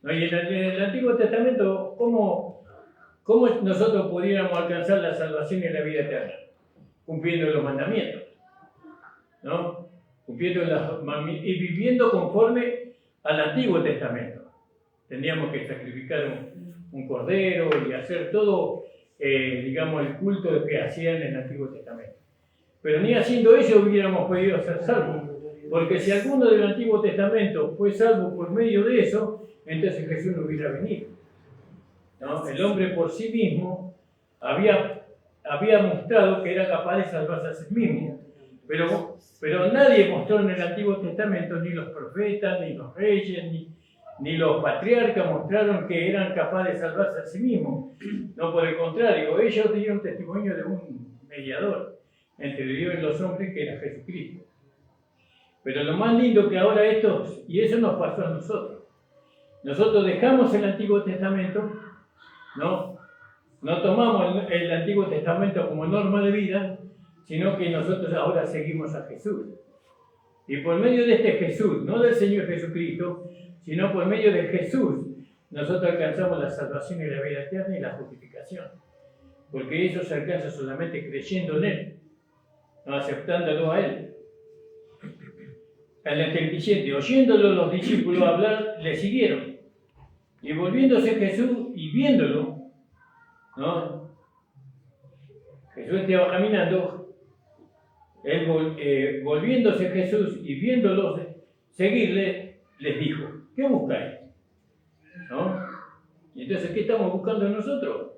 ¿no? Y en el Antiguo Testamento, ¿cómo nosotros pudiéramos alcanzar la salvación y la vida eterna? Cumpliendo los mandamientos, ¿no? Y viviendo conforme al Antiguo Testamento. Tendríamos que sacrificar un cordero y hacer todo, digamos, el culto que hacían en el Antiguo Testamento. Pero ni haciendo eso hubiéramos podido ser salvos. Porque si alguno del Antiguo Testamento fue salvo por medio de eso, entonces Jesús no hubiera venido, ¿no? El hombre por sí mismo había mostrado que era capaz de salvarse a sí mismo. Pero nadie mostró en el Antiguo Testamento, ni los profetas, ni los reyes, ni los patriarcas mostraron que eran capaces de salvarse a sí mismos. No, por el contrario, ellos dieron testimonio de un mediador entre Dios y los hombres, que era Jesucristo. Pero lo más lindo que ahora y eso nos pasó a nosotros. Nosotros dejamos el Antiguo Testamento, no tomamos el Antiguo Testamento como norma de vida, sino que nosotros ahora seguimos a Jesús. Y por medio de este Jesús, no del Señor Jesucristo, sino por medio de Jesús, nosotros alcanzamos la salvación y la vida eterna y la justificación. Porque eso se alcanza solamente creyendo en Él, no aceptándolo a Él. En el 37, oyéndolo los discípulos hablar, le siguieron. Y volviéndose Jesús y viéndolo, ¿no? Jesús estaba caminando, volviéndose Jesús y viéndolos seguirle, les dijo: ¿qué buscáis? ¿No? Y entonces, ¿qué estamos buscando nosotros?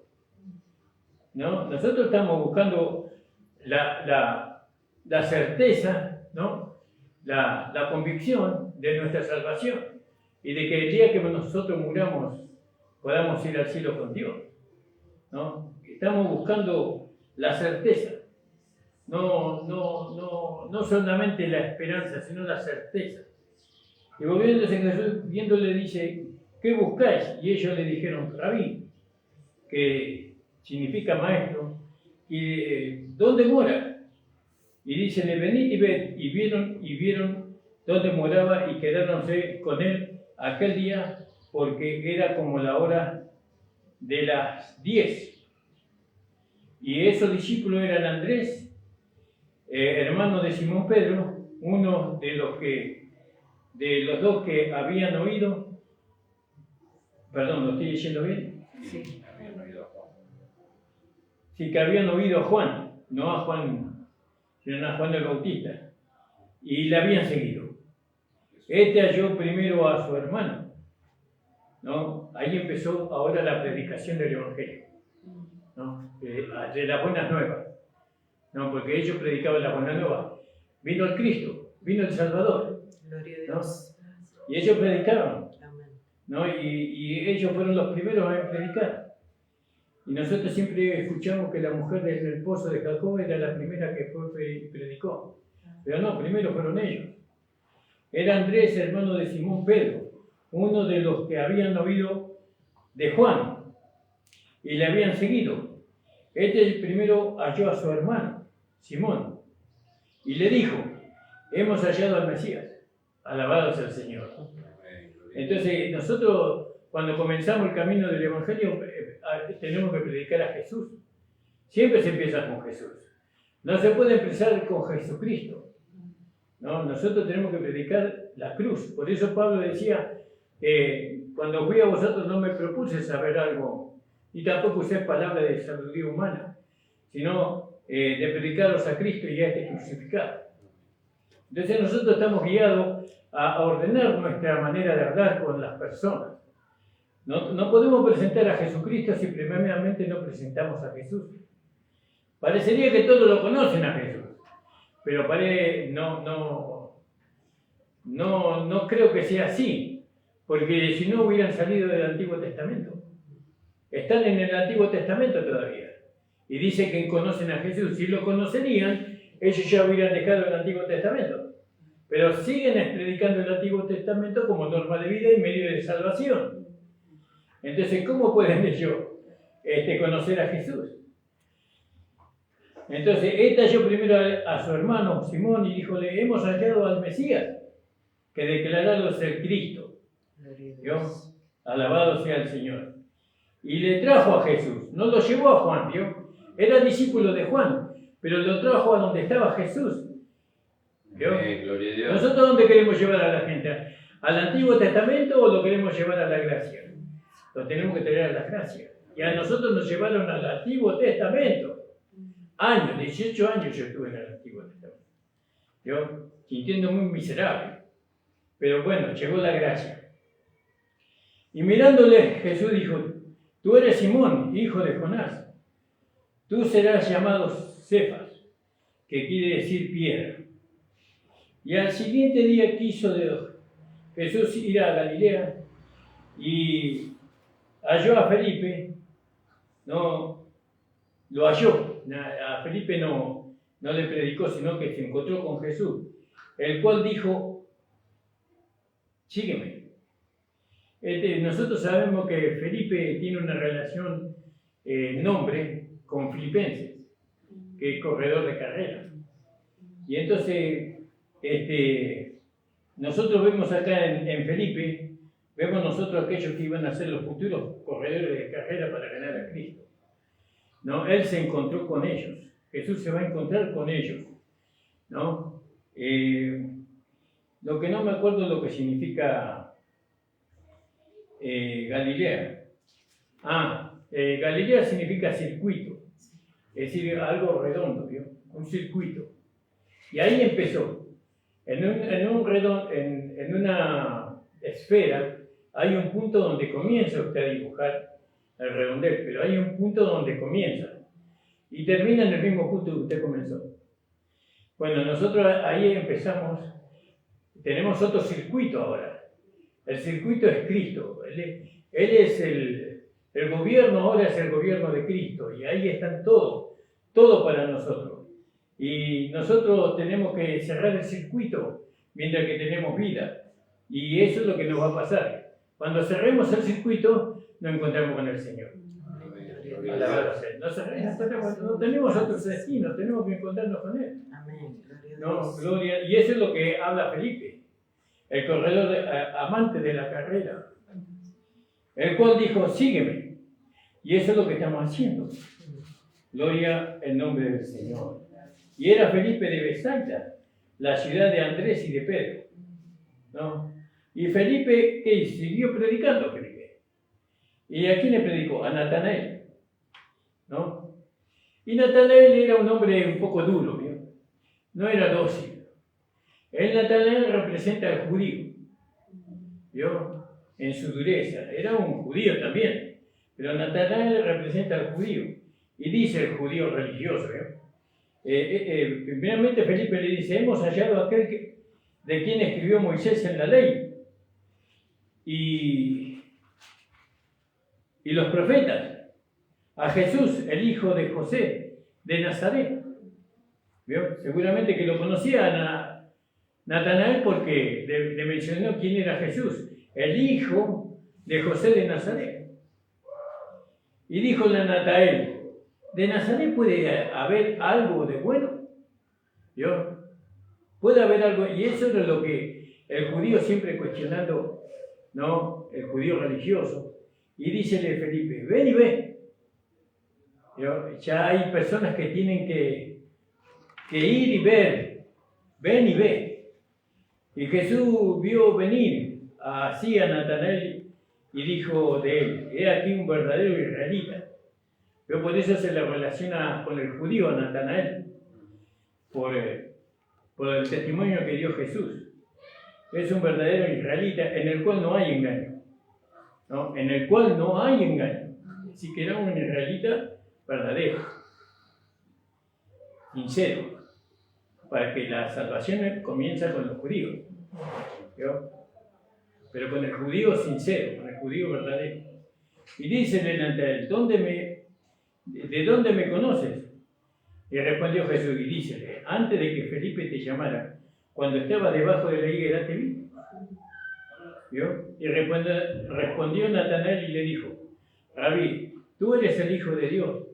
¿No? Nosotros estamos buscando la certeza, ¿no?, la convicción de nuestra salvación y de que el día que nosotros muramos podamos ir al cielo con Dios, ¿no? Estamos buscando la certeza, no solamente la esperanza, sino la certeza. Y volviéndose Jesús, viéndole, dice: ¿qué buscáis? Y ellos le dijeron: Rabí, que significa maestro, y ¿dónde mora? Y dice: venid y ved. Y vieron dónde moraba, y quedáronse con él aquel día, porque era como la hora de las 10. Y esos discípulos eran Andrés, hermano de Simón Pedro, uno de los dos que habían oído. Perdón, ¿lo estoy diciendo bien? Sí. Sí, que habían oído a Juan, no a Juan, sino a Juan el Bautista, y le habían seguido. Halló primero a su hermano, ¿no? Ahí empezó ahora la predicación del Evangelio, ¿no? De las buenas nuevas, ¿no? Porque ellos predicaban las buenas nuevas. Vino el Cristo, vino el Salvador, Gloria a ¿no? Dios. Y ellos predicaban, Amén. ¿no? Y ellos fueron los primeros en predicar. Y nosotros siempre escuchamos que la mujer del pozo de Jacob era la primera que fue y predicó. Pero no, primero fueron ellos. Era Andrés, hermano de Simón Pedro, uno de los que habían oído de Juan y le habían seguido. Primero halló a su hermano, Simón, y le dijo: hemos hallado al Mesías, alabado sea el Señor. Entonces nosotros, cuando comenzamos el camino del Evangelio, tenemos que predicar a Jesús. Siempre se empieza con Jesús. No se puede empezar con Jesucristo, ¿no? Nosotros tenemos que predicar la cruz. Por eso Pablo decía: cuando fui a vosotros no me propuse saber algo, y tampoco usé palabra de sabiduría humana, sino de predicaros a Cristo y a este crucificado. Entonces nosotros estamos guiados a ordenar nuestra manera de hablar con las personas. No podemos presentar a Jesucristo si primeramente no presentamos a Jesús. Parecería que todos lo conocen a Jesús, pero no creo que sea así, porque si no hubieran salido del Antiguo Testamento. Están en el Antiguo Testamento todavía. Y dice que conocen a Jesús. Si lo conocerían, ellos ya hubieran dejado el Antiguo Testamento. Pero siguen predicando el Antiguo Testamento como norma de vida y medio de salvación. Entonces, ¿cómo pueden ellos conocer a Jesús? Entonces, estalló primero a su hermano Simón y díjole, hemos hallado al Mesías, que declarado ser Cristo. ¿Vio? Alabado sea el Señor. Y le trajo a Jesús, no lo llevó a Juan, ¿vio? Era discípulo de Juan, pero lo trajo a donde estaba Jesús. ¿Vio? Gloria a Dios. ¿Nosotros dónde queremos llevar a la gente? ¿Al Antiguo Testamento o lo queremos llevar a la gracia? Lo tenemos que traer a la gracia. Y a nosotros nos llevaron al Antiguo Testamento. 18 años yo estuve en el Antiguo Testamento. Yo sintiendo muy miserable. Pero bueno, llegó la gracia. Y mirándole, Jesús dijo, tú eres Simón, hijo de Jonás. Tú serás llamado Cefas, que quiere decir piedra. Y al siguiente día quiso Jesús ir a Galilea y halló a Felipe. No, lo halló. A Felipe no le predicó, sino que se encontró con Jesús, el cual dijo, sígueme. Nosotros sabemos que Felipe tiene una relación, nombre, con Filipenses, que es corredor de carrera. Y entonces, nosotros vemos acá en Felipe, vemos nosotros aquellos que iban a ser los futuros corredores de carrera para ganar a Cristo. ¿No? Él se encontró con ellos. Jesús se va a encontrar con ellos. ¿No? Lo que no me acuerdo es lo que significa Galilea. Galilea significa circuito. Es decir, algo redondo, ¿vio? Un circuito. Y ahí empezó. En una esfera hay un punto donde comienza usted a dibujar el redondel, pero hay un punto donde comienza y termina en el mismo punto que usted comenzó. Bueno, nosotros ahí empezamos, tenemos otro circuito ahora. El circuito es Cristo. Él es el gobierno, ahora es el gobierno de Cristo, y ahí están todo para nosotros. Y nosotros tenemos que cerrar el circuito mientras que tenemos vida. Y eso es lo que nos va a pasar. Cuando cerremos el circuito, nos encontramos con el Señor. Alabado sea. No tenemos otro destino, tenemos que encontrarnos con Él. Amén. No, gloria. Y eso es lo que habla Felipe, el corredor amante de la carrera, el cual dijo, sígueme. Y eso es lo que estamos haciendo. Gloria en nombre del Señor. Y era Felipe de Bethsaida, la ciudad de Andrés y de Pedro. ¿No? Y Felipe, ¿qué hizo? Siguió predicando Felipe. ¿Y a quién le predicó? A Natanael. ¿No? Y Natanael era un hombre un poco duro, ¿vio? No era dócil. Natanael representa al judío, ¿vio? En su dureza. Era un judío también, pero Natanael representa al judío. Y dice el judío religioso, ¿vio? Primeramente Felipe le dice, hemos hallado aquel de quien escribió Moisés en la ley y los profetas, a Jesús, el hijo de José de Nazaret. ¿Vio? Seguramente que lo conocía Natanael porque le mencionó quién era Jesús, el hijo de José de Nazaret. Y dijo a Natanael, ¿de Nazaret puede haber algo de bueno? ¿Vio? Puede haber algo, y eso era lo que el judío siempre cuestionando, ¿no? El judío religioso. Y dícele Felipe, ven y ve. ¿Vio? Ya hay personas que tienen que ir y ver. Ven y ve. Y Jesús vio venir así a Natanael y dijo de él, he aquí un verdadero israelita. Pero por eso se le relaciona con el judío a Natanael, por el testimonio que dio Jesús. Es un verdadero israelita en el cual no hay engaño. ¿No? En el cual no hay engaño. Así que era un israelita verdadero. sincero, para que la salvación comienza con los judíos, ¿vio? Pero con el judío sincero, con el judío verdadero. Y dice delante de él, ¿de dónde me conoces? Y respondió Jesús y dícele, antes de que Felipe te llamara, cuando estaba debajo de la higuera te vi. ¿Vio? Y respondió Natanael y le dijo, Rabí, tú eres el Hijo de Dios,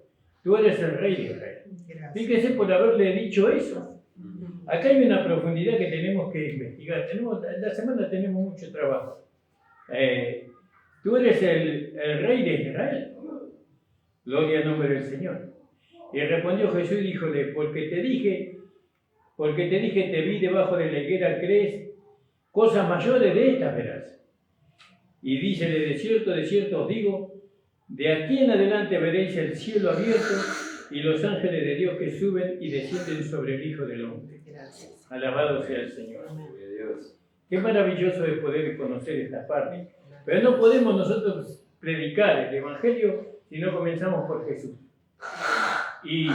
tú eres el Rey de Israel. Fíjese por haberle dicho eso. Acá hay una profundidad que tenemos que investigar. La semana tenemos mucho trabajo. Tú eres el Rey de Israel. Gloria al nombre del Señor. Y respondió Jesús y díjole, porque te dije, te vi debajo de la higuera, ¿crees? Cosas mayores de estas verás. Y dícele, de cierto os digo, de aquí en adelante veréis el cielo abierto y los ángeles de Dios que suben y descienden sobre el Hijo del Hombre. Alabado sea el Señor. Qué maravilloso es poder conocer esta parte. Pero no podemos nosotros predicar el Evangelio si no comenzamos por Jesús. Y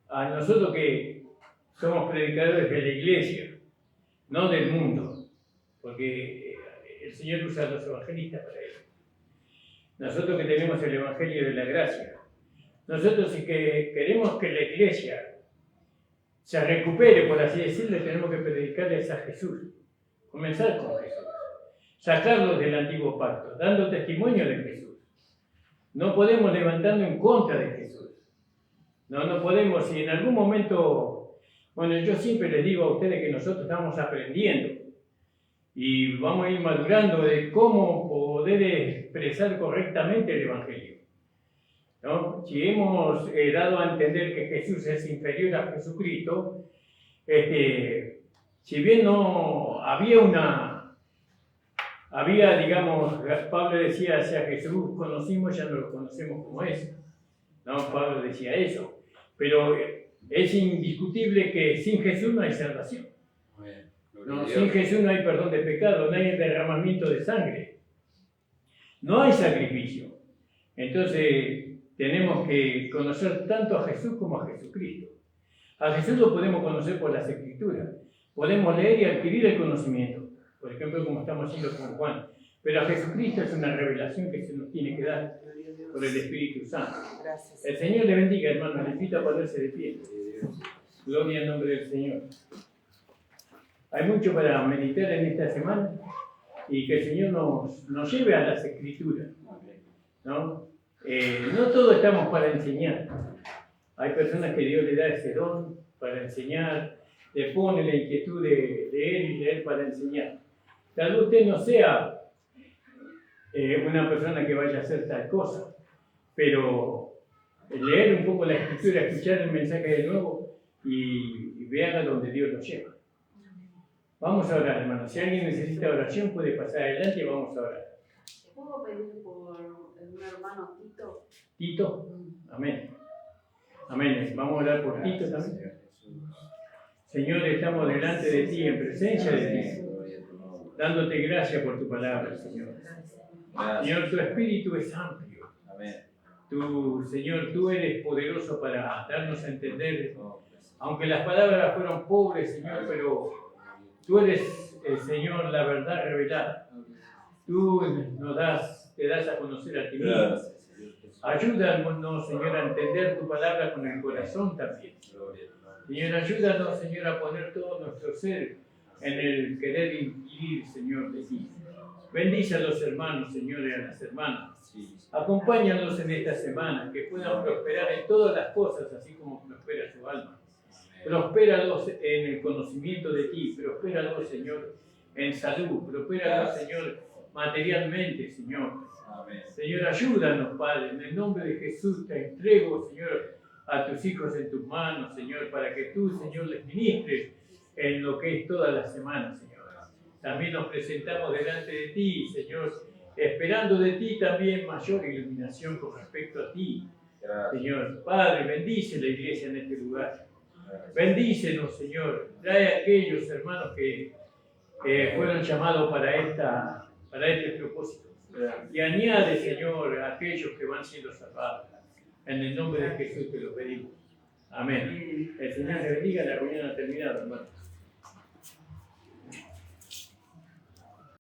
a nosotros que somos predicadores de la iglesia, no del mundo, porque el Señor usa a los evangelistas para eso. Nosotros que tenemos el Evangelio de la gracia, nosotros si que queremos que la iglesia se recupere, por así decirlo, tenemos que predicarles a Jesús, comenzar con Jesús, sacarlos del antiguo pacto, dando testimonio de Jesús. No podemos levantarnos en contra de Jesús. No podemos, si en algún momento, bueno, yo siempre les digo a ustedes que nosotros estamos aprendiendo y vamos a ir madurando de cómo poder expresar correctamente el Evangelio, ¿no? Si hemos dado a entender que Jesús es inferior a Jesucristo, si bien no había, digamos, Pablo decía, si a Jesús conocimos, ya no lo conocemos como es. No, Pablo decía eso. Pero es indiscutible que sin Jesús no hay salvación. No, sin Jesús no hay perdón de pecado, no hay derramamiento de sangre. No hay sacrificio. Entonces, tenemos que conocer tanto a Jesús como a Jesucristo. A Jesús lo podemos conocer por las Escrituras. Podemos leer y adquirir el conocimiento. Por ejemplo, como estamos haciendo con Juan. Pero a Jesucristo es una revelación que se nos tiene que dar por el Espíritu Santo. El Señor le bendiga, hermano. Le invito a ponerse de pie. Gloria al nombre del Señor. Hay mucho para meditar en esta semana y que el Señor nos lleve a las Escrituras, ¿no? No todos estamos para enseñar. Hay personas que Dios le da ese don para enseñar, le pone la inquietud de leer y leer para enseñar. Tal vez usted no sea una persona que vaya a hacer tal cosa, pero leer un poco la Escritura, escuchar el mensaje de nuevo y vean a donde Dios lo lleva. Vamos a orar, hermano. Si alguien necesita oración, puede pasar adelante y vamos a orar. ¿Puedo pedir por un hermano Tito? Tito, amén. Amén. Vamos a orar por Tito también. Señor, estamos delante de ti, en presencia de ti, dándote gracias por tu palabra, Señor. Señor, tu espíritu es amplio. Señor, tú eres poderoso para darnos a entender, aunque las palabras fueron pobres, Señor, pero tú eres, Señor, la verdad revelada. Tú te das a conocer a ti mismo. Ayúdanos, Señor, a entender tu palabra con el corazón también. Señor, ayúdanos, Señor, a poner todo nuestro ser en el querer inquirir, Señor, de ti. Bendice a los hermanos, Señor, y a las hermanas. Acompáñanos en esta semana, que puedan prosperar en todas las cosas, así como prospera su alma. Prospéralos en el conocimiento de ti, prospéralos, Señor, en salud, prospéralos, Señor, materialmente, Señor. Señor, ayúdanos, Padre, en el nombre de Jesús te entrego, Señor, a tus hijos en tus manos, Señor, para que tú, Señor, les ministres en lo que es toda la semana, Señor. También nos presentamos delante de ti, Señor, esperando de ti también mayor iluminación con respecto a ti. Señor, Padre, bendice la iglesia en este lugar. Bendícenos, Señor. Trae a aquellos hermanos que fueron llamados para este propósito. Y añade, Señor, a aquellos que van siendo salvados. En el nombre de Jesús te lo pedimos. Amén. El Señor te bendiga, la reunión ha terminado, hermano.